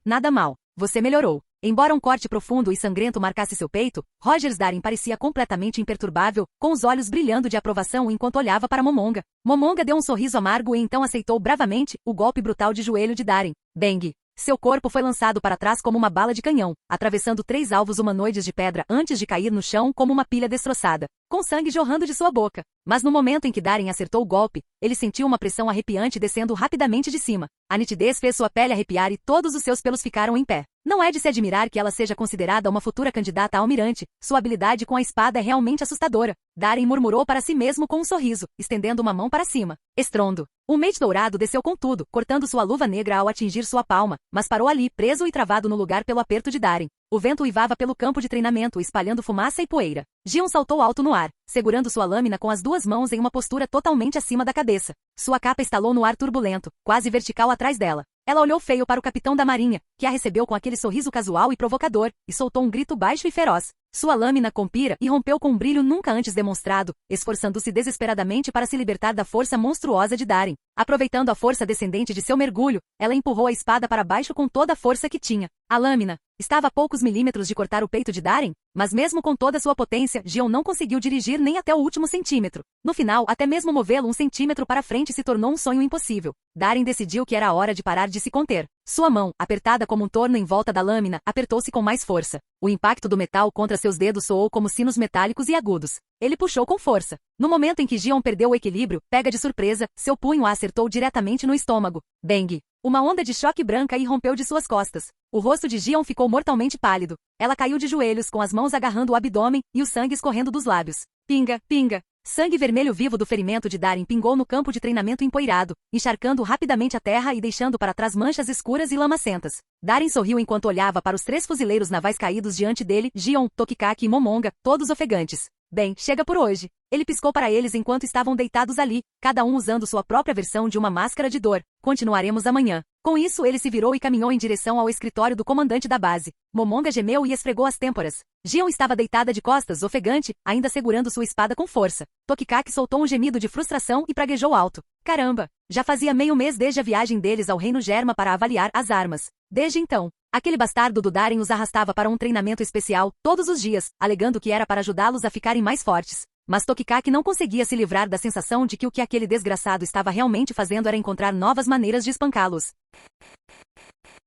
Nada mal. Você melhorou. Embora um corte profundo e sangrento marcasse seu peito, Rogers Darin parecia completamente imperturbável, com os olhos brilhando de aprovação enquanto olhava para Momonga. Momonga deu um sorriso amargo e então aceitou bravamente o golpe brutal de joelho de Darin. Bang! Seu corpo foi lançado para trás como uma bala de canhão, atravessando 3 alvos humanoides de pedra antes de cair no chão como uma pilha destroçada, com sangue jorrando de sua boca. Mas no momento em que Darin acertou o golpe, ele sentiu uma pressão arrepiante descendo rapidamente de cima. A nitidez fez sua pele arrepiar e todos os seus pelos ficaram em pé. Não é de se admirar que ela seja considerada uma futura candidata a almirante. Sua habilidade com a espada é realmente assustadora. Darin murmurou para si mesmo com um sorriso, estendendo uma mão para cima. Estrondo. O mate dourado desceu com tudo, cortando sua luva negra ao atingir sua palma, mas parou ali, preso e travado no lugar pelo aperto de Darin. O vento uivava pelo campo de treinamento, espalhando fumaça e poeira. Gion saltou alto no ar, segurando sua lâmina com as 2 mãos em uma postura totalmente acima da cabeça. Sua capa estalou no ar turbulento, quase vertical atrás dela. Ela olhou feio para o capitão da marinha, que a recebeu com aquele sorriso casual e provocador, e soltou um grito baixo e feroz. Sua lâmina compira e rompeu com um brilho nunca antes demonstrado, esforçando-se desesperadamente para se libertar da força monstruosa de Darin. Aproveitando a força descendente de seu mergulho, ela empurrou a espada para baixo com toda a força que tinha. A lâmina estava a poucos milímetros de cortar o peito de Darin, mas mesmo com toda sua potência, Gion não conseguiu dirigir nem até o último centímetro. No final, até mesmo movê-lo 1 centímetro para frente se tornou um sonho impossível. Darin decidiu que era a hora de parar de se conter. Sua mão, apertada como um torno em volta da lâmina, apertou-se com mais força. O impacto do metal contra seus dedos soou como sinos metálicos e agudos. Ele puxou com força. No momento em que Gion perdeu o equilíbrio, pega de surpresa, seu punho a acertou diretamente no estômago. Bang! Uma onda de choque branca irrompeu de suas costas. O rosto de Gion ficou mortalmente pálido. Ela caiu de joelhos com as mãos agarrando o abdômen e o sangue escorrendo dos lábios. Pinga, pinga. Sangue vermelho vivo do ferimento de Darin pingou no campo de treinamento empoeirado, encharcando rapidamente a terra e deixando para trás manchas escuras e lamacentas. Darin sorriu enquanto olhava para os 3 fuzileiros navais caídos diante dele, Gion, Tokikaki e Momonga, todos ofegantes. Bem, chega por hoje. Ele piscou para eles enquanto estavam deitados ali, cada um usando sua própria versão de uma máscara de dor. Continuaremos amanhã. Com isso, ele se virou e caminhou em direção ao escritório do comandante da base. Momonga gemeu e esfregou as têmporas. Gion estava deitada de costas, ofegante, ainda segurando sua espada com força. Tokikaki soltou um gemido de frustração e praguejou alto. Caramba! Já fazia meio mês desde a viagem deles ao Reino Germa para avaliar as armas. Desde então, aquele bastardo do Darin os arrastava para um treinamento especial, todos os dias, alegando que era para ajudá-los a ficarem mais fortes. Mas Tokikaki não conseguia se livrar da sensação de que o que aquele desgraçado estava realmente fazendo era encontrar novas maneiras de espancá-los.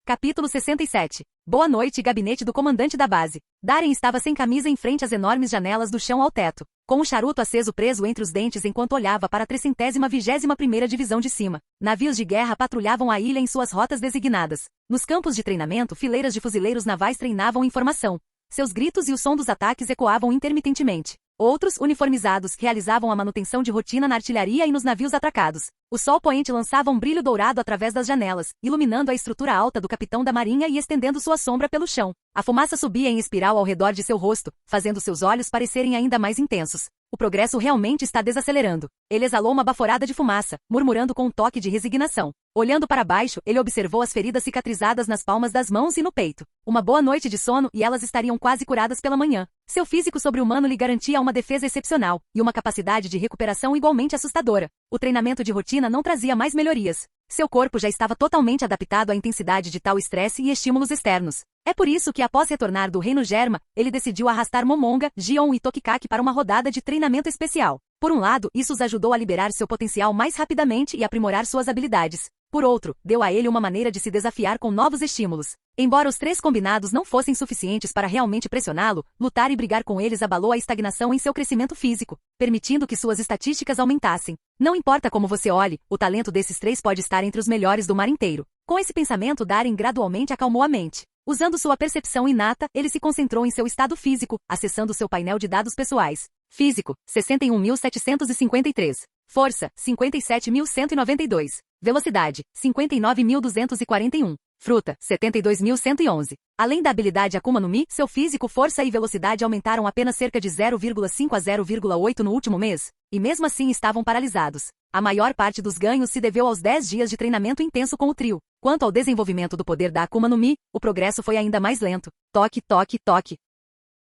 Capítulo 67. Boa noite, gabinete do comandante da base. Darin estava sem camisa em frente às enormes janelas do chão ao teto, com um charuto aceso preso entre os dentes enquanto olhava para a 321ª divisão de cima. Navios de guerra patrulhavam a ilha em suas rotas designadas. Nos campos de treinamento, fileiras de fuzileiros navais treinavam em formação. Seus gritos e o som dos ataques ecoavam intermitentemente. Outros, uniformizados, realizavam a manutenção de rotina na artilharia e nos navios atracados. O sol poente lançava um brilho dourado através das janelas, iluminando a estrutura alta do capitão da marinha e estendendo sua sombra pelo chão. A fumaça subia em espiral ao redor de seu rosto, fazendo seus olhos parecerem ainda mais intensos. O progresso realmente está desacelerando. Ele exalou uma baforada de fumaça, murmurando com um toque de resignação. Olhando para baixo, ele observou as feridas cicatrizadas nas palmas das mãos e no peito. Uma boa noite de sono e elas estariam quase curadas pela manhã. Seu físico sobre-humano lhe garantia uma defesa excepcional e uma capacidade de recuperação igualmente assustadora. O treinamento de rotina não trazia mais melhorias. Seu corpo já estava totalmente adaptado à intensidade de tal estresse e estímulos externos. É por isso que, após retornar do Reino Germa, ele decidiu arrastar Momonga, Gion e Tokikaki para uma rodada de treinamento especial. Por um lado, isso os ajudou a liberar seu potencial mais rapidamente e aprimorar suas habilidades. Por outro, deu a ele uma maneira de se desafiar com novos estímulos. Embora os 3 combinados não fossem suficientes para realmente pressioná-lo, lutar e brigar com eles abalou a estagnação em seu crescimento físico, permitindo que suas estatísticas aumentassem. Não importa como você olhe, o talento desses 3 pode estar entre os melhores do mar inteiro. Com esse pensamento, Darin gradualmente acalmou a mente. Usando sua percepção inata, ele se concentrou em seu estado físico, acessando seu painel de dados pessoais. Físico, 61.753. Força, 57.192. Velocidade, 59.241. Fruta, 72.111. Além da habilidade Akuma no Mi, seu físico, força e velocidade aumentaram apenas cerca de 0,5 a 0,8 no último mês, e mesmo assim estavam paralisados. A maior parte dos ganhos se deveu aos 10 dias de treinamento intenso com o trio. Quanto ao desenvolvimento do poder da Akuma no Mi, o progresso foi ainda mais lento. Toque, toque, toque.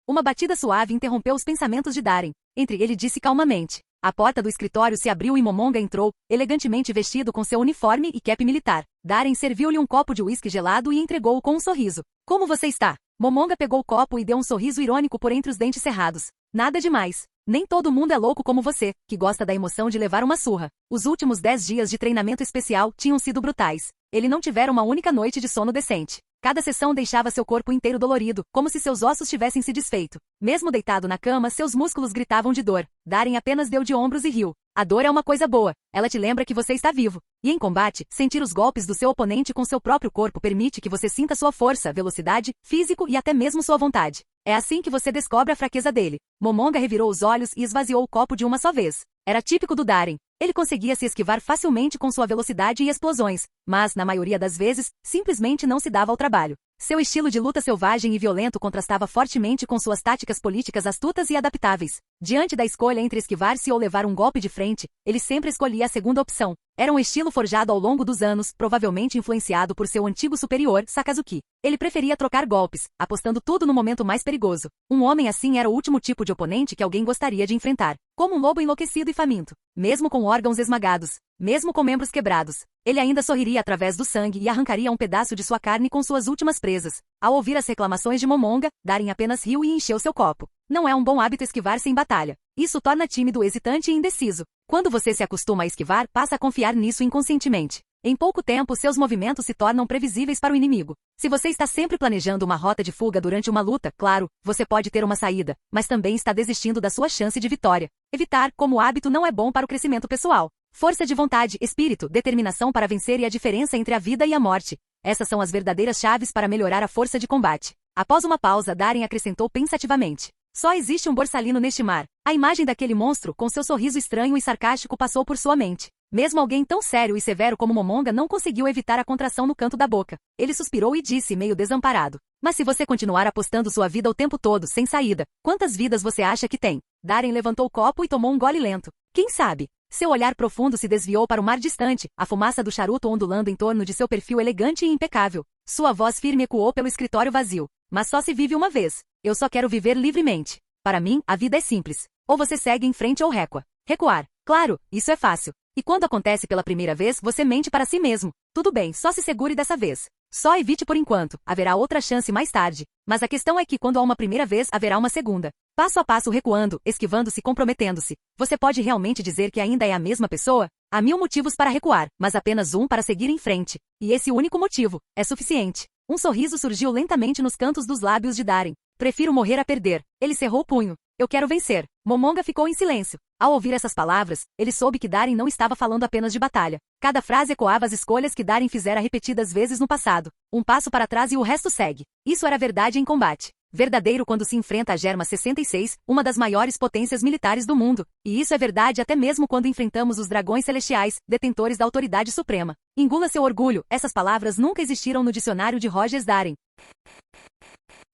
Uma batida suave interrompeu os pensamentos de Darin. Entre ele disse calmamente. A porta do escritório se abriu e Momonga entrou, elegantemente vestido com seu uniforme e cap militar. Darin serviu-lhe um copo de uísque gelado e entregou-o com um sorriso. Como você está? Momonga pegou o copo e deu um sorriso irônico por entre os dentes cerrados. Nada demais. Nem todo mundo é louco como você, que gosta da emoção de levar uma surra. Os últimos 10 dias de treinamento especial tinham sido brutais. Ele não tivera uma única noite de sono decente. Cada sessão deixava seu corpo inteiro dolorido, como se seus ossos tivessem se desfeito. Mesmo deitado na cama, seus músculos gritavam de dor. Darin apenas deu de ombros e riu. A dor é uma coisa boa. Ela te lembra que você está vivo. E em combate, sentir os golpes do seu oponente com seu próprio corpo permite que você sinta sua força, velocidade, físico e até mesmo sua vontade. É assim que você descobre a fraqueza dele. Momonga revirou os olhos e esvaziou o copo de uma só vez. Era típico do Darin. Ele conseguia se esquivar facilmente com sua velocidade e explosões, mas, na maioria das vezes, simplesmente não se dava ao trabalho. Seu estilo de luta selvagem e violento contrastava fortemente com suas táticas políticas astutas e adaptáveis. Diante da escolha entre esquivar-se ou levar um golpe de frente, ele sempre escolhia a segunda opção. Era um estilo forjado ao longo dos anos, provavelmente influenciado por seu antigo superior, Sakazuki. Ele preferia trocar golpes, apostando tudo no momento mais perigoso. Um homem assim era o último tipo de oponente que alguém gostaria de enfrentar. Como um lobo enlouquecido e faminto. Mesmo com órgãos esmagados. Mesmo com membros quebrados. Ele ainda sorriria através do sangue e arrancaria um pedaço de sua carne com suas últimas presas. Ao ouvir as reclamações de Momonga, Darin apenas riu e encheu seu copo. Não é um bom hábito esquivar-se em batalha. Isso torna tímido, hesitante e indeciso. Quando você se acostuma a esquivar, passa a confiar nisso inconscientemente. Em pouco tempo, seus movimentos se tornam previsíveis para o inimigo. Se você está sempre planejando uma rota de fuga durante uma luta, claro, você pode ter uma saída, mas também está desistindo da sua chance de vitória. Evitar, como hábito, não é bom para o crescimento pessoal. Força de vontade, espírito, determinação para vencer e a diferença entre a vida e a morte. Essas são as verdadeiras chaves para melhorar a força de combate. Após uma pausa, Darren acrescentou pensativamente. Só existe um borsalino neste mar. A imagem daquele monstro, com seu sorriso estranho e sarcástico, passou por sua mente. Mesmo alguém tão sério e severo como Momonga não conseguiu evitar a contração no canto da boca. Ele suspirou e disse, meio desamparado. Mas se você continuar apostando sua vida o tempo todo, sem saída, quantas vidas você acha que tem? Darren levantou o copo e tomou um gole lento. Quem sabe? Seu olhar profundo se desviou para o mar distante, a fumaça do charuto ondulando em torno de seu perfil elegante e impecável. Sua voz firme ecoou pelo escritório vazio. Mas só se vive uma vez. Eu só quero viver livremente. Para mim, a vida é simples. Ou você segue em frente ou recua. Recuar. Claro, isso é fácil. E quando acontece pela primeira vez, você mente para si mesmo. Tudo bem, só se segure dessa vez. Só evite por enquanto, haverá outra chance mais tarde. Mas a questão é que quando há uma primeira vez, haverá uma segunda. Passo a passo recuando, esquivando-se, comprometendo-se. Você pode realmente dizer que ainda é a mesma pessoa? Há 1000 motivos para recuar, mas apenas um para seguir em frente. E esse único motivo é suficiente. Um sorriso surgiu lentamente nos cantos dos lábios de Darren. Prefiro morrer a perder. Ele cerrou o punho. Eu quero vencer. Momonga ficou em silêncio. Ao ouvir essas palavras, ele soube que Darren não estava falando apenas de batalha. Cada frase ecoava as escolhas que Darren fizera repetidas vezes no passado. Um passo para trás e o resto segue. Isso era verdade em combate. Verdadeiro quando se enfrenta a Germa 66, uma das maiores potências militares do mundo. E isso é verdade até mesmo quando enfrentamos os dragões celestiais, detentores da autoridade suprema. Engula seu orgulho, essas palavras nunca existiram no dicionário de Rogers Darren.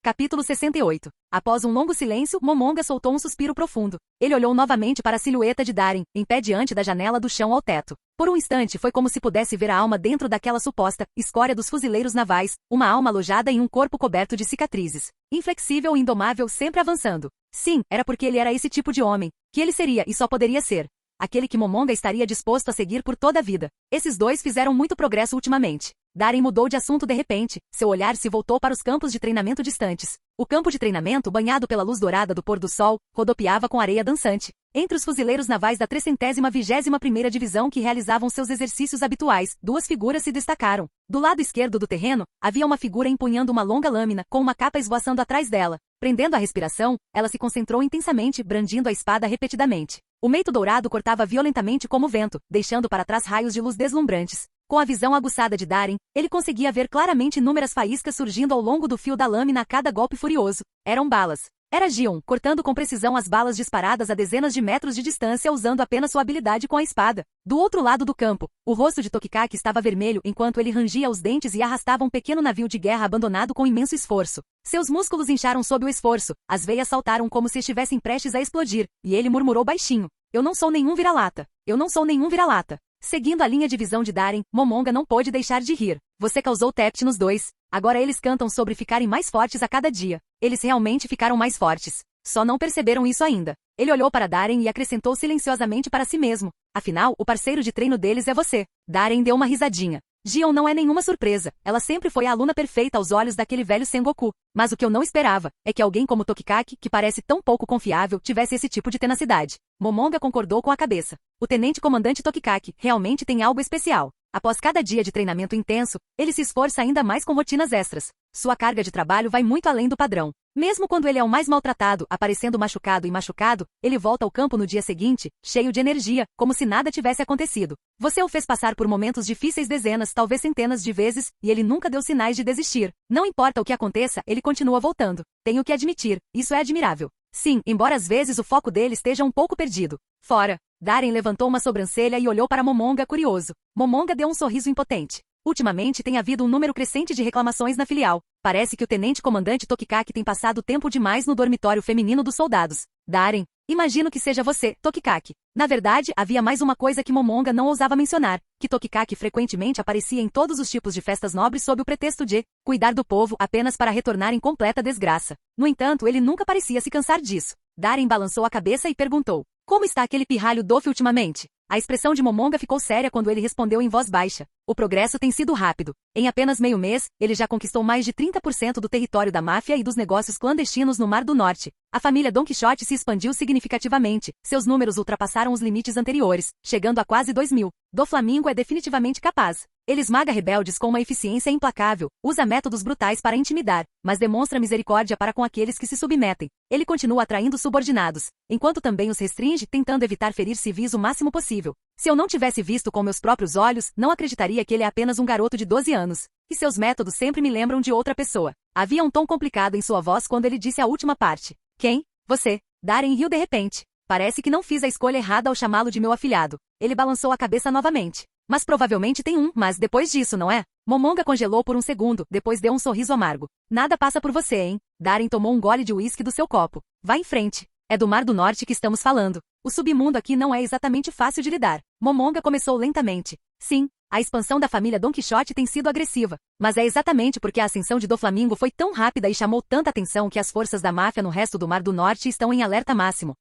Capítulo 68. Após um longo silêncio, Momonga soltou um suspiro profundo. Ele olhou novamente para a silhueta de Darren, em pé diante da janela do chão ao teto. Por um instante foi como se pudesse ver a alma dentro daquela suposta escória dos fuzileiros navais, uma alma alojada em um corpo coberto de cicatrizes. Inflexível e indomável, sempre avançando. Sim, era porque ele era esse tipo de homem, que ele seria e só poderia ser. Aquele que Momonga estaria disposto a seguir por toda a vida. Esses dois fizeram muito progresso ultimamente. Darren mudou de assunto de repente, seu olhar se voltou para os campos de treinamento distantes. O campo de treinamento, banhado pela luz dourada do pôr do sol, rodopiava com areia dançante. Entre os fuzileiros navais da 321ª Divisão que realizavam seus exercícios habituais, duas figuras se destacaram. Do lado esquerdo do terreno, havia uma figura empunhando uma longa lâmina, com uma capa esvoaçando atrás dela. Prendendo a respiração, ela se concentrou intensamente, brandindo a espada repetidamente. O meito dourado cortava violentamente como vento, deixando para trás raios de luz deslumbrantes. Com a visão aguçada de Darren, ele conseguia ver claramente inúmeras faíscas surgindo ao longo do fio da lâmina a cada golpe furioso. Eram balas. Era Gion, cortando com precisão as balas disparadas a dezenas de metros de distância usando apenas sua habilidade com a espada. Do outro lado do campo, o rosto de Tokikaki estava vermelho enquanto ele rangia os dentes e arrastava um pequeno navio de guerra abandonado com imenso esforço. Seus músculos incharam sob o esforço, as veias saltaram como se estivessem prestes a explodir, e ele murmurou baixinho. Eu não sou nenhum vira-lata. Eu não sou nenhum vira-lata. Seguindo a linha de visão de Darren, Momonga não pôde deixar de rir. Você causou TEPT nos dois. Agora eles cantam sobre ficarem mais fortes a cada dia. Eles realmente ficaram mais fortes. Só não perceberam isso ainda. Ele olhou para Darren e acrescentou silenciosamente para si mesmo. Afinal, o parceiro de treino deles é você. Darren deu uma risadinha. Gion não é nenhuma surpresa. Ela sempre foi a aluna perfeita aos olhos daquele velho Sengoku. Mas o que eu não esperava é que alguém como Tokikaki, que parece tão pouco confiável, tivesse esse tipo de tenacidade. Momonga concordou com a cabeça. O tenente-comandante Tokikaki realmente tem algo especial. Após cada dia de treinamento intenso, ele se esforça ainda mais com rotinas extras. Sua carga de trabalho vai muito além do padrão. Mesmo quando ele é o mais maltratado, aparecendo machucado, ele volta ao campo no dia seguinte, cheio de energia, como se nada tivesse acontecido. Você o fez passar por momentos difíceis dezenas, talvez centenas de vezes, e ele nunca deu sinais de desistir. Não importa o que aconteça, ele continua voltando. Tenho que admitir, isso é admirável. Sim, embora às vezes o foco dele esteja um pouco perdido. Fora. Darren levantou uma sobrancelha e olhou para Momonga curioso. Momonga deu um sorriso impotente. Ultimamente tem havido um número crescente de reclamações na filial. Parece que o tenente-comandante Tokikaki tem passado tempo demais no dormitório feminino dos soldados. Darren, imagino que seja você, Tokikaki. Na verdade, havia mais uma coisa que Momonga não ousava mencionar, que Tokikaki frequentemente aparecia em todos os tipos de festas nobres sob o pretexto de cuidar do povo apenas para retornar em completa desgraça. No entanto, ele nunca parecia se cansar disso. Darren balançou a cabeça e perguntou. Como está aquele pirralho Doff ultimamente? A expressão de Momonga ficou séria quando ele respondeu em voz baixa. O progresso tem sido rápido. Em apenas meio mês, ele já conquistou mais de 30% do território da máfia e dos negócios clandestinos no Mar do Norte. A família Don Quixote se expandiu significativamente. Seus números ultrapassaram os limites anteriores, chegando a quase 2000. Doflamingo é definitivamente capaz. Ele esmaga rebeldes com uma eficiência implacável, usa métodos brutais para intimidar, mas demonstra misericórdia para com aqueles que se submetem. Ele continua atraindo subordinados, enquanto também os restringe, tentando evitar ferir civis o máximo possível. Se eu não tivesse visto com meus próprios olhos, não acreditaria que ele é apenas um garoto de 12 anos. E seus métodos sempre me lembram de outra pessoa. Havia um tom complicado em sua voz quando ele disse a última parte. Quem? Você. Darren riu de repente. Parece que não fiz a escolha errada ao chamá-lo de meu afilhado. Ele balançou a cabeça novamente. Mas provavelmente tem um, mas depois disso, não é? Momonga congelou por um segundo, depois deu um sorriso amargo. Nada passa por você, hein? Darren tomou um gole de uísque do seu copo. Vá em frente. É do Mar do Norte que estamos falando. O submundo aqui não é exatamente fácil de lidar. Momonga começou lentamente. Sim, a expansão da família Don Quixote tem sido agressiva. Mas é exatamente porque a ascensão de Doflamingo foi tão rápida e chamou tanta atenção que as forças da máfia no resto do Mar do Norte estão em alerta máximo.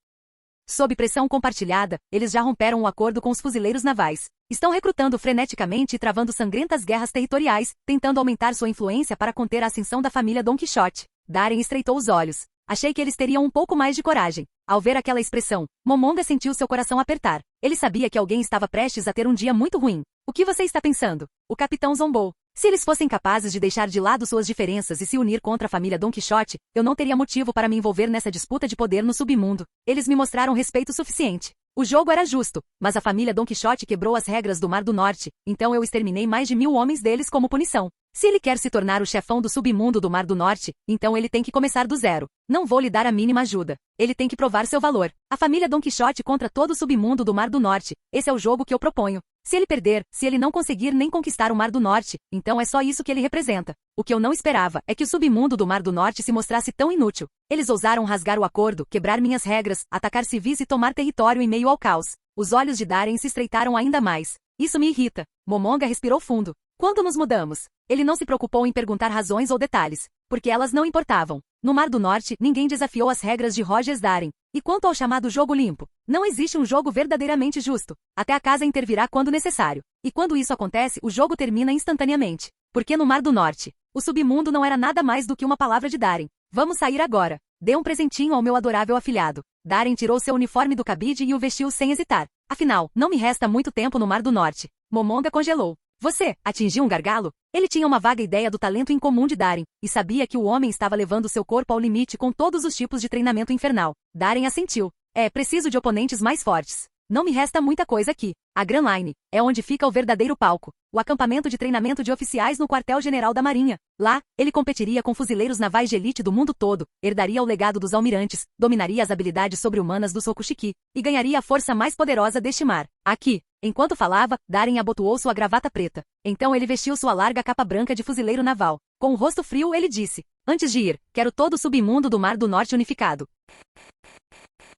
Sob pressão compartilhada, eles já romperam um acordo com os fuzileiros navais. Estão recrutando freneticamente e travando sangrentas guerras territoriais, tentando aumentar sua influência para conter a ascensão da família Don Quixote. Darren estreitou os olhos. Achei que eles teriam um pouco mais de coragem. Ao ver aquela expressão, Momonga sentiu seu coração apertar. Ele sabia que alguém estava prestes a ter um dia muito ruim. O que você está pensando? O capitão zombou. Se eles fossem capazes de deixar de lado suas diferenças e se unir contra a família Don Quixote, eu não teria motivo para me envolver nessa disputa de poder no submundo. Eles me mostraram respeito suficiente. O jogo era justo, mas a família Don Quixote quebrou as regras do Mar do Norte, então eu exterminei mais de 1000 homens deles como punição. Se ele quer se tornar o chefão do submundo do Mar do Norte, então ele tem que começar do zero. Não vou lhe dar a mínima ajuda. Ele tem que provar seu valor. A família Don Quixote contra todo o submundo do Mar do Norte. Esse é o jogo que eu proponho. Se ele perder, se ele não conseguir nem conquistar o Mar do Norte, então é só isso que ele representa. O que eu não esperava é que o submundo do Mar do Norte se mostrasse tão inútil. Eles ousaram rasgar o acordo, quebrar minhas regras, atacar civis e tomar território em meio ao caos. Os olhos de Darren se estreitaram ainda mais. Isso me irrita. Momonga respirou fundo. Quando nos mudamos? Ele não se preocupou em perguntar razões ou detalhes, porque elas não importavam. No Mar do Norte, ninguém desafiou as regras de Rogers Darren. E quanto ao chamado jogo limpo? Não existe um jogo verdadeiramente justo. Até a casa intervirá quando necessário. E quando isso acontece, o jogo termina instantaneamente. Porque no Mar do Norte, o submundo não era nada mais do que uma palavra de Darren. Vamos sair agora. Dê um presentinho ao meu adorável afilhado. Darren tirou seu uniforme do cabide e o vestiu sem hesitar. Afinal, não me resta muito tempo no Mar do Norte. Momonga congelou. Você atingiu um gargalo? Ele tinha uma vaga ideia do talento incomum de Darren, e sabia que o homem estava levando seu corpo ao limite com todos os tipos de treinamento infernal. Darren assentiu. Preciso de oponentes mais fortes. Não me resta muita coisa aqui. A Grand Line é onde fica o verdadeiro palco. O acampamento de treinamento de oficiais no quartel-general da Marinha. Lá, ele competiria com fuzileiros navais de elite do mundo todo, herdaria o legado dos almirantes, dominaria as habilidades sobre-humanas dos Rokushiki, e ganharia a força mais poderosa deste mar. Aqui. Enquanto falava, Darren abotoou sua gravata preta. Então ele vestiu sua larga capa branca de fuzileiro naval. Com o rosto frio, ele disse: Antes de ir, quero todo o submundo do Mar do Norte unificado.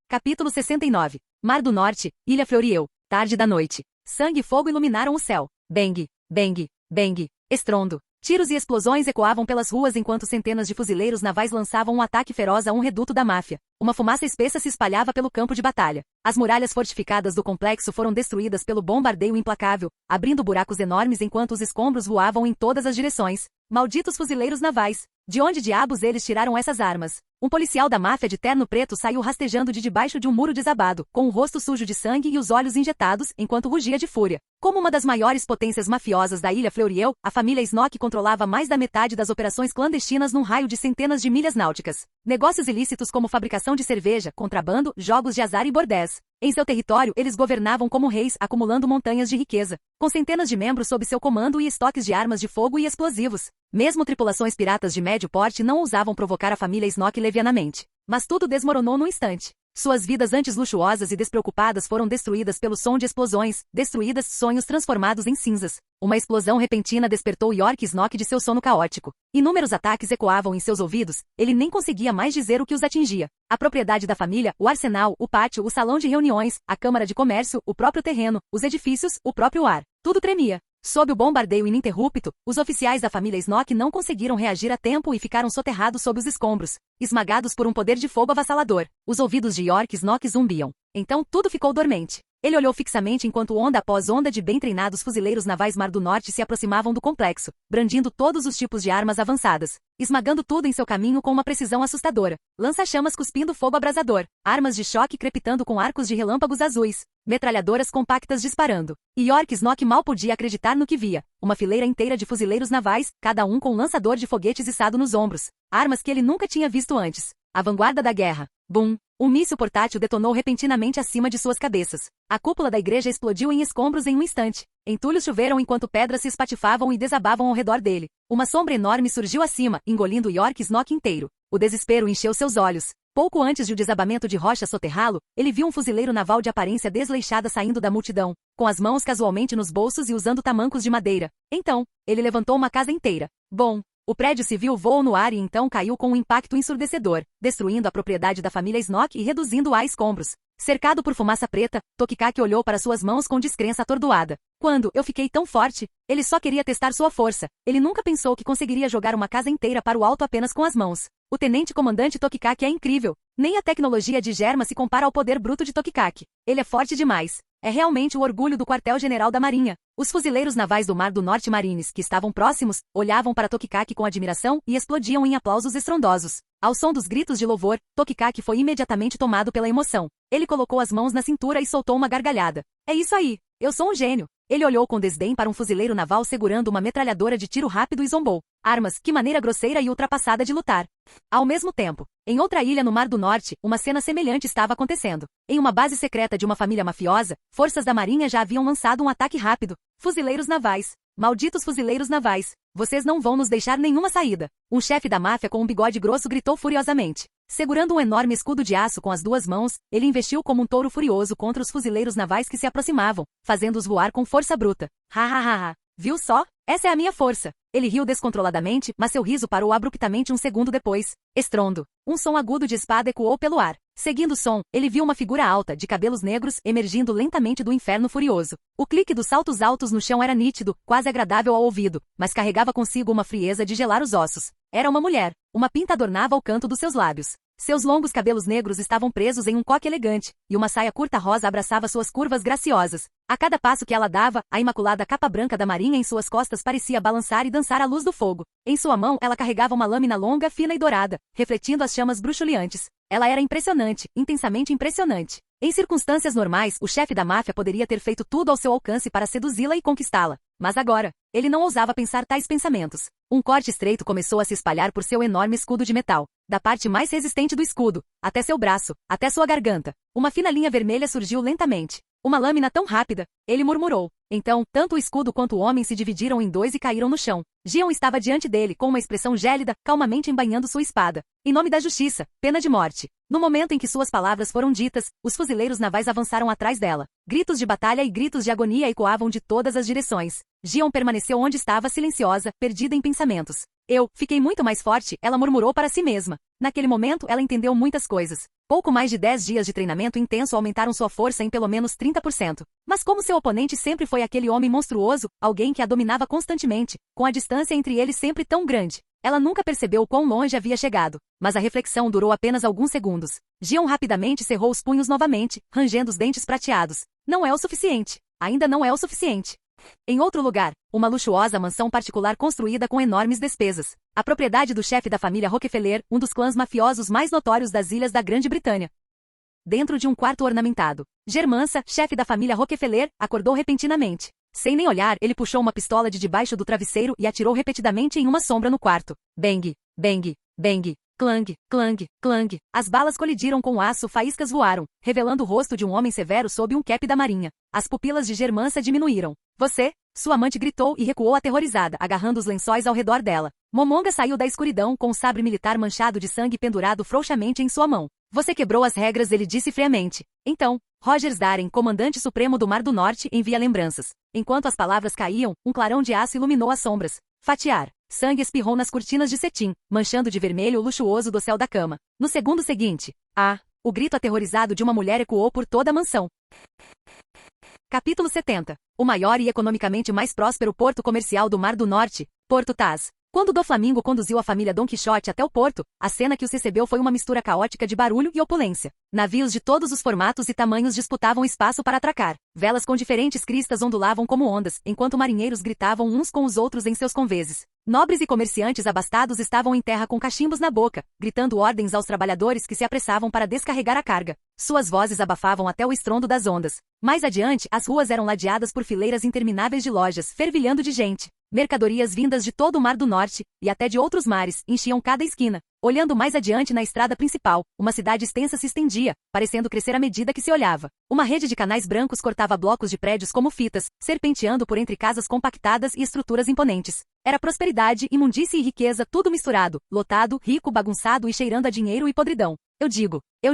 Capítulo 69. Mar do Norte, Ilha Floriel. Tarde da noite. Sangue e fogo iluminaram o céu. Bang, bang, bang. Estrondo. Tiros e explosões ecoavam pelas ruas enquanto centenas de fuzileiros navais lançavam um ataque feroz a um reduto da máfia. Uma fumaça espessa se espalhava pelo campo de batalha. As muralhas fortificadas do complexo foram destruídas pelo bombardeio implacável, abrindo buracos enormes enquanto os escombros voavam em todas as direções. Malditos fuzileiros navais! De onde diabos eles tiraram essas armas? Um policial da máfia de terno preto saiu rastejando de debaixo de um muro desabado, com o rosto sujo de sangue e os olhos injetados, enquanto rugia de fúria. Como uma das maiores potências mafiosas da Ilha Floriel, a família Snoke controlava mais da metade das operações clandestinas num raio de centenas de milhas náuticas. Negócios ilícitos como fabricação de cerveja, contrabando, jogos de azar e bordéis. Em seu território, eles governavam como reis, acumulando montanhas de riqueza, com centenas de membros sob seu comando e estoques de armas de fogo e explosivos. Mesmo tripulações piratas de médio porte não ousavam provocar a família Snoke levianamente. Mas tudo desmoronou num instante. Suas vidas antes luxuosas e despreocupadas foram destruídas pelo som de explosões, destruídas, sonhos transformados em cinzas. Uma explosão repentina despertou York Snoke de seu sono caótico. Inúmeros ataques ecoavam em seus ouvidos, ele nem conseguia mais dizer o que os atingia. A propriedade da família, o arsenal, o pátio, o salão de reuniões, a câmara de comércio, o próprio terreno, os edifícios, o próprio ar. Tudo tremia. Sob o bombardeio ininterrupto, os oficiais da família Snoke não conseguiram reagir a tempo e ficaram soterrados sob os escombros, esmagados por um poder de fogo avassalador. Os ouvidos de York Snoke zumbiam. Então tudo ficou dormente. Ele olhou fixamente enquanto onda após onda de bem treinados fuzileiros navais Mar do Norte se aproximavam do complexo, brandindo todos os tipos de armas avançadas, esmagando tudo em seu caminho com uma precisão assustadora. Lança-chamas cuspindo fogo abrasador, armas de choque crepitando com arcos de relâmpagos azuis, metralhadoras compactas disparando. E York Snook mal podia acreditar no que via. Uma fileira inteira de fuzileiros navais, cada um com um lançador de foguetes içado nos ombros. Armas que ele nunca tinha visto antes. A vanguarda da guerra. Bum! Um míssil portátil detonou repentinamente acima de suas cabeças. A cúpula da igreja explodiu em escombros em um instante. Entulhos choveram enquanto pedras se espatifavam e desabavam ao redor dele. Uma sombra enorme surgiu acima, engolindo York Snook inteiro. O desespero encheu seus olhos. Pouco antes de o desabamento de rocha soterrá-lo, ele viu um fuzileiro naval de aparência desleixada saindo da multidão, com as mãos casualmente nos bolsos e usando tamancos de madeira. Então, ele levantou uma casa inteira. Bom, o prédio civil voou no ar e então caiu com um impacto ensurdecedor, destruindo a propriedade da família Snook e reduzindo-a a escombros. Cercado por fumaça preta, Tokikaki olhou para suas mãos com descrença atordoada. Quando eu fiquei tão forte, ele só queria testar sua força. Ele nunca pensou que conseguiria jogar uma casa inteira para o alto apenas com as mãos. O tenente-comandante Tokikaki é incrível. Nem a tecnologia de Germa se compara ao poder bruto de Tokikaki. Ele é forte demais. É realmente o orgulho do quartel-general da Marinha. Os fuzileiros navais do Mar do Norte Marines, que estavam próximos, olhavam para Tokikaki com admiração e explodiam em aplausos estrondosos. Ao som dos gritos de louvor, Tokikaki foi imediatamente tomado pela emoção. Ele colocou as mãos na cintura e soltou uma gargalhada. É isso aí! Eu sou um gênio! Ele olhou com desdém para um fuzileiro naval segurando uma metralhadora de tiro rápido e zombou. Armas, que maneira grosseira e ultrapassada de lutar. Ao mesmo tempo, em outra ilha no Mar do Norte, uma cena semelhante estava acontecendo. Em uma base secreta de uma família mafiosa, forças da Marinha já haviam lançado um ataque rápido. Fuzileiros navais. Malditos fuzileiros navais. Vocês não vão nos deixar nenhuma saída. Um chefe da máfia com um bigode grosso gritou furiosamente. Segurando um enorme escudo de aço com as duas mãos, ele investiu como um touro furioso contra os fuzileiros navais que se aproximavam, fazendo-os voar com força bruta. Ha ha ha ha. Viu só? Essa é a minha força. Ele riu descontroladamente, mas seu riso parou abruptamente um segundo depois. Estrondo. Um som agudo de espada ecoou pelo ar. Seguindo o som, ele viu uma figura alta, de cabelos negros, emergindo lentamente do inferno furioso. O clique dos saltos altos no chão era nítido, quase agradável ao ouvido, mas carregava consigo uma frieza de gelar os ossos. Era uma mulher. Uma pinta adornava o canto dos seus lábios. Seus longos cabelos negros estavam presos em um coque elegante, e uma saia curta rosa abraçava suas curvas graciosas. A cada passo que ela dava, a imaculada capa branca da marinha em suas costas parecia balançar e dançar à luz do fogo. Em sua mão, ela carregava uma lâmina longa, fina e dourada, refletindo as chamas bruxuleantes. Ela era impressionante, intensamente impressionante. Em circunstâncias normais, o chefe da máfia poderia ter feito tudo ao seu alcance para seduzi-la e conquistá-la. Mas agora, ele não ousava pensar tais pensamentos. Um corte estreito começou a se espalhar por seu enorme escudo de metal. Da parte mais resistente do escudo, até seu braço, até sua garganta. Uma fina linha vermelha surgiu lentamente. Uma lâmina tão rápida, ele murmurou. Então, tanto o escudo quanto o homem se dividiram em dois e caíram no chão. Gion estava diante dele, com uma expressão gélida, calmamente embainhando sua espada. Em nome da justiça, pena de morte. No momento em que suas palavras foram ditas, os fuzileiros navais avançaram atrás dela. Gritos de batalha e gritos de agonia ecoavam de todas as direções. Gion permaneceu onde estava silenciosa, perdida em pensamentos. Eu fiquei muito mais forte, ela murmurou para si mesma. Naquele momento, ela entendeu muitas coisas. Pouco mais de 10 dias de treinamento intenso aumentaram sua força em pelo menos 30%. Mas como seu oponente sempre foi aquele homem monstruoso, alguém que a dominava constantemente, com a distância entre eles sempre tão grande, ela nunca percebeu o quão longe havia chegado. Mas a reflexão durou apenas alguns segundos. Gion rapidamente cerrou os punhos novamente, rangendo os dentes prateados. Não é o suficiente. Ainda não é o suficiente. Em outro lugar, uma luxuosa mansão particular construída com enormes despesas. A propriedade do chefe da família Rockefeller, um dos clãs mafiosos mais notórios das ilhas da Grande Bretanha. Dentro de um quarto ornamentado, Germansa, chefe da família Rockefeller, acordou repentinamente. Sem nem olhar, ele puxou uma pistola de debaixo do travesseiro e atirou repetidamente em uma sombra no quarto. Bang, bang, bang. Clang, clang, clang. As balas colidiram com o aço, faíscas voaram, revelando o rosto de um homem severo sob um cap da marinha. As pupilas de Germansa diminuíram. Você? Sua amante gritou e recuou aterrorizada, agarrando os lençóis ao redor dela. Momonga saiu da escuridão com o sabre militar manchado de sangue pendurado frouxamente em sua mão. Você quebrou as regras, ele disse friamente. Então, Rogers Darren, comandante supremo do Mar do Norte, envia lembranças. Enquanto as palavras caíam, um clarão de aço iluminou as sombras. Fatiar. Sangue espirrou nas cortinas de cetim, manchando de vermelho o luxuoso dossel da cama. No segundo seguinte, o grito aterrorizado de uma mulher ecoou por toda a mansão. Capítulo 70. O maior e economicamente mais próspero porto comercial do Mar do Norte, Porto Taz. Quando Doflamingo conduziu a família Don Quixote até o porto, a cena que os recebeu foi uma mistura caótica de barulho e opulência. Navios de todos os formatos e tamanhos disputavam espaço para atracar. Velas com diferentes cristas ondulavam como ondas, enquanto marinheiros gritavam uns com os outros em seus conveses. Nobres e comerciantes abastados estavam em terra com cachimbos na boca, gritando ordens aos trabalhadores que se apressavam para descarregar a carga. Suas vozes abafavam até o estrondo das ondas. Mais adiante, as ruas eram ladeadas por fileiras intermináveis de lojas, fervilhando de gente. Mercadorias vindas de todo o Mar do Norte, e até de outros mares, enchiam cada esquina. Olhando mais adiante na estrada principal, uma cidade extensa se estendia, parecendo crescer à medida que se olhava. Uma rede de canais brancos cortava blocos de prédios como fitas, serpenteando por entre casas compactadas e estruturas imponentes. Era prosperidade, imundície e riqueza, tudo misturado, lotado, rico, bagunçado e cheirando a dinheiro e podridão. Eu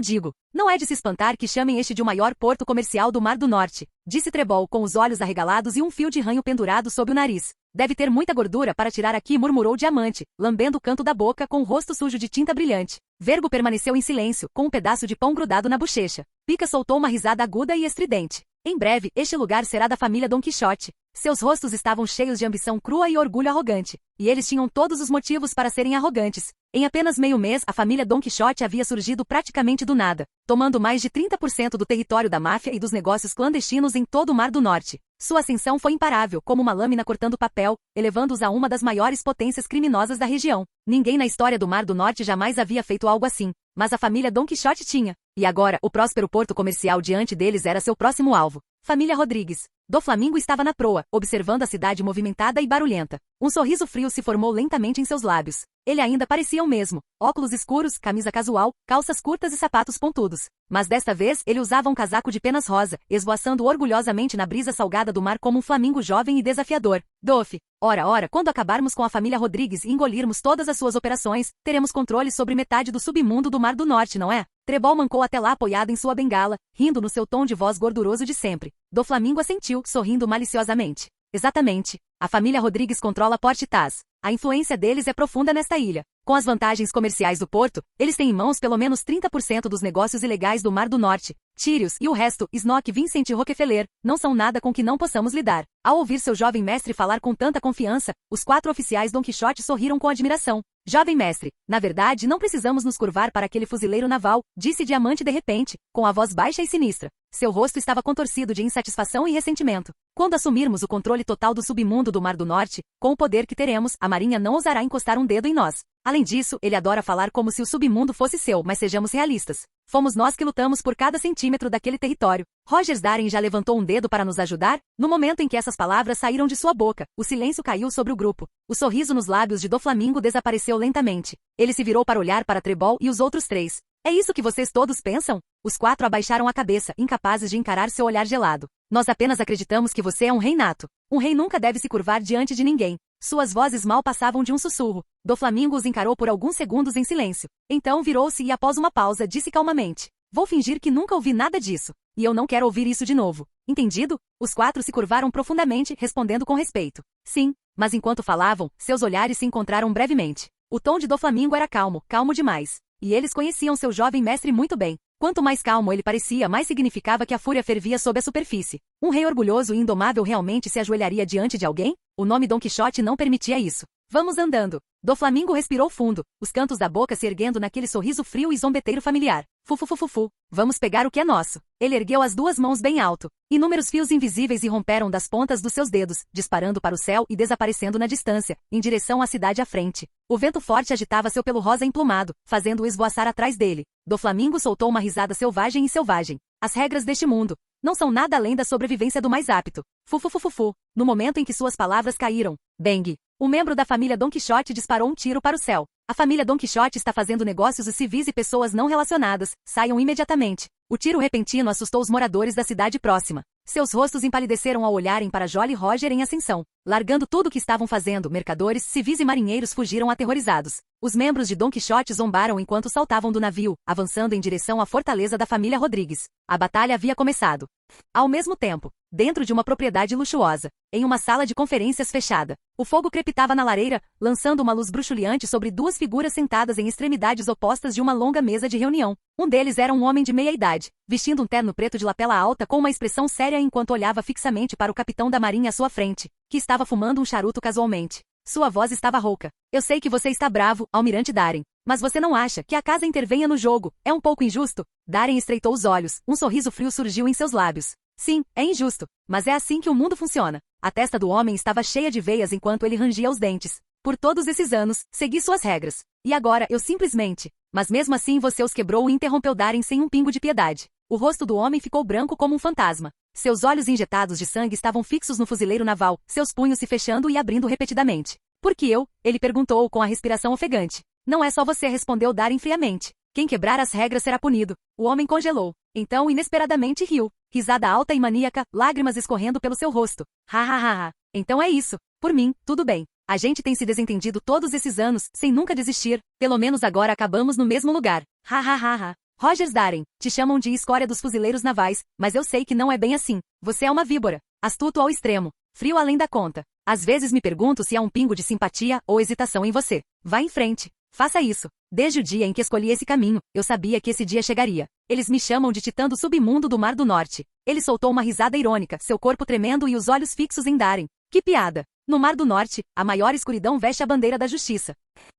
digo, não é de se espantar que chamem este de o maior porto comercial do Mar do Norte, disse Trebol com os olhos arregalados e um fio de ranho pendurado sob o nariz. Deve ter muita gordura para tirar aqui, murmurou Diamante, lambendo o canto da boca com o rosto sujo de tinta brilhante. Vergo permaneceu em silêncio, com um pedaço de pão grudado na bochecha. Pica soltou uma risada aguda e estridente. Em breve, este lugar será da família Don Quixote. Seus rostos estavam cheios de ambição crua e orgulho arrogante. E eles tinham todos os motivos para serem arrogantes. Em apenas meio mês, a família Don Quixote havia surgido praticamente do nada, tomando mais de 30% do território da máfia e dos negócios clandestinos em todo o Mar do Norte. Sua ascensão foi imparável, como uma lâmina cortando papel, elevando-os a uma das maiores potências criminosas da região. Ninguém na história do Mar do Norte jamais havia feito algo assim. Mas a família Don Quixote tinha. E agora, o próspero porto comercial diante deles era seu próximo alvo. Família Rodrigues. Doflamingo estava na proa, observando a cidade movimentada e barulhenta. Um sorriso frio se formou lentamente em seus lábios. Ele ainda parecia o mesmo. Óculos escuros, camisa casual, calças curtas e sapatos pontudos. Mas desta vez, ele usava um casaco de penas rosa, esvoaçando orgulhosamente na brisa salgada do mar como um flamingo jovem e desafiador. Dof. Ora, quando acabarmos com a família Rodrigues e engolirmos todas as suas operações, teremos controle sobre metade do submundo do Mar do Norte, não é? Trebol mancou até lá apoiado em sua bengala, rindo no seu tom de voz gorduroso de sempre. Doflamingo assentiu, sorrindo maliciosamente. Exatamente. A família Rodrigues controla Port Taz. A influência deles é profunda nesta ilha. Com as vantagens comerciais do porto, eles têm em mãos pelo menos 30% dos negócios ilegais do Mar do Norte. Tyrius e o resto, Snoke, Vincent e Rockefeller, não são nada com que não possamos lidar. Ao ouvir seu jovem mestre falar com tanta confiança, os 4 oficiais Don Quixote sorriram com admiração. Jovem mestre, na verdade não precisamos nos curvar para aquele fuzileiro naval, disse Diamante de repente, com a voz baixa e sinistra. Seu rosto estava contorcido de insatisfação e ressentimento. Quando assumirmos o controle total do submundo do Mar do Norte, com o poder que teremos, a Marinha não ousará encostar um dedo em nós. Além disso, ele adora falar como se o submundo fosse seu, mas sejamos realistas. Fomos nós que lutamos por cada centímetro daquele território. Rogers Darren já levantou um dedo para nos ajudar? No momento em que essas palavras saíram de sua boca, o silêncio caiu sobre o grupo. O sorriso nos lábios de Doflamingo desapareceu lentamente. Ele se virou para olhar para Trebol e os outros 3. É isso que vocês todos pensam? Os 4 abaixaram a cabeça, incapazes de encarar seu olhar gelado. Nós apenas acreditamos que você é um rei nato. Um rei nunca deve se curvar diante de ninguém. Suas vozes mal passavam de um sussurro. Doflamingo os encarou por alguns segundos em silêncio. Então virou-se e após uma pausa disse calmamente. Vou fingir que nunca ouvi nada disso. E eu não quero ouvir isso de novo. Entendido? Os 4 se curvaram profundamente, respondendo com respeito. Sim, mas enquanto falavam, seus olhares se encontraram brevemente. O tom de Doflamingo era calmo, calmo demais. E eles conheciam seu jovem mestre muito bem. Quanto mais calmo ele parecia, mais significava que a fúria fervia sob a superfície. Um rei orgulhoso e indomável realmente se ajoelharia diante de alguém? O nome Don Quixote não permitia isso. Vamos andando. Doflamingo respirou fundo, os cantos da boca se erguendo naquele sorriso frio e zombeteiro familiar. Fufufufufu. Vamos pegar o que é nosso. Ele ergueu as 2 mãos bem alto. Inúmeros fios invisíveis irromperam das pontas dos seus dedos, disparando para o céu e desaparecendo na distância, em direção à cidade à frente. O vento forte agitava seu pelo rosa emplumado, fazendo-o esvoaçar atrás dele. Doflamingo soltou uma risada selvagem. As regras deste mundo não são nada além da sobrevivência do mais apto. Fufufufufu. No momento em que suas palavras caíram, bang! Um membro da família Don Quixote disparou um tiro para o céu. A família Don Quixote está fazendo negócios e civis e pessoas não relacionadas. Saiam imediatamente. O tiro repentino assustou os moradores da cidade próxima. Seus rostos empalideceram ao olharem para Jolly Roger em ascensão. Largando tudo o que estavam fazendo, mercadores, civis e marinheiros fugiram aterrorizados. Os membros de Don Quixote zombaram enquanto saltavam do navio, avançando em direção à fortaleza da família Rodrigues. A batalha havia começado. Ao mesmo tempo, dentro de uma propriedade luxuosa, em uma sala de conferências fechada, o fogo crepitava na lareira, lançando uma luz bruxuleante sobre 2 figuras sentadas em extremidades opostas de uma longa mesa de reunião. Um deles era um homem de meia idade, vestindo um terno preto de lapela alta com uma expressão séria enquanto olhava fixamente para o capitão da marinha à sua frente, que estava fumando um charuto casualmente. Sua voz estava rouca. Eu sei que você está bravo, Almirante Darren. Mas você não acha que a casa intervenha no jogo? É um pouco injusto? Darren estreitou os olhos. Um sorriso frio surgiu em seus lábios. Sim, é injusto. Mas é assim que o mundo funciona. A testa do homem estava cheia de veias enquanto ele rangia os dentes. Por todos esses anos, segui suas regras. E agora, eu simplesmente... Mas mesmo assim você os quebrou e interrompeu Darren sem um pingo de piedade. O rosto do homem ficou branco como um fantasma. Seus olhos injetados de sangue estavam fixos no fuzileiro naval, seus punhos se fechando e abrindo repetidamente. Por que eu? Ele perguntou com a respiração ofegante. Não é só você, respondeu Darren friamente. Quem quebrar as regras será punido. O homem congelou. Então inesperadamente riu. Risada alta e maníaca, lágrimas escorrendo pelo seu rosto. Ha ha ha ha. Então é isso. Por mim, tudo bem. A gente tem se desentendido todos esses anos, sem nunca desistir. Pelo menos agora acabamos no mesmo lugar. Ha ha ha ha. Rogers Darren, te chamam de escória dos fuzileiros navais, mas eu sei que não é bem assim. Você é uma víbora. Astuto ao extremo. Frio além da conta. Às vezes me pergunto se há um pingo de simpatia ou hesitação em você. Vá em frente. Faça isso. Desde o dia em que escolhi esse caminho, eu sabia que esse dia chegaria. Eles me chamam de titã do submundo do Mar do Norte. Ele soltou uma risada irônica, seu corpo tremendo e os olhos fixos em Darren. Que piada! No Mar do Norte, a maior escuridão veste a bandeira da justiça.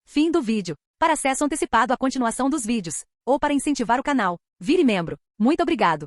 Fim do vídeo. Para acesso antecipado à continuação dos vídeos, ou para incentivar o canal, vire membro. Muito obrigado.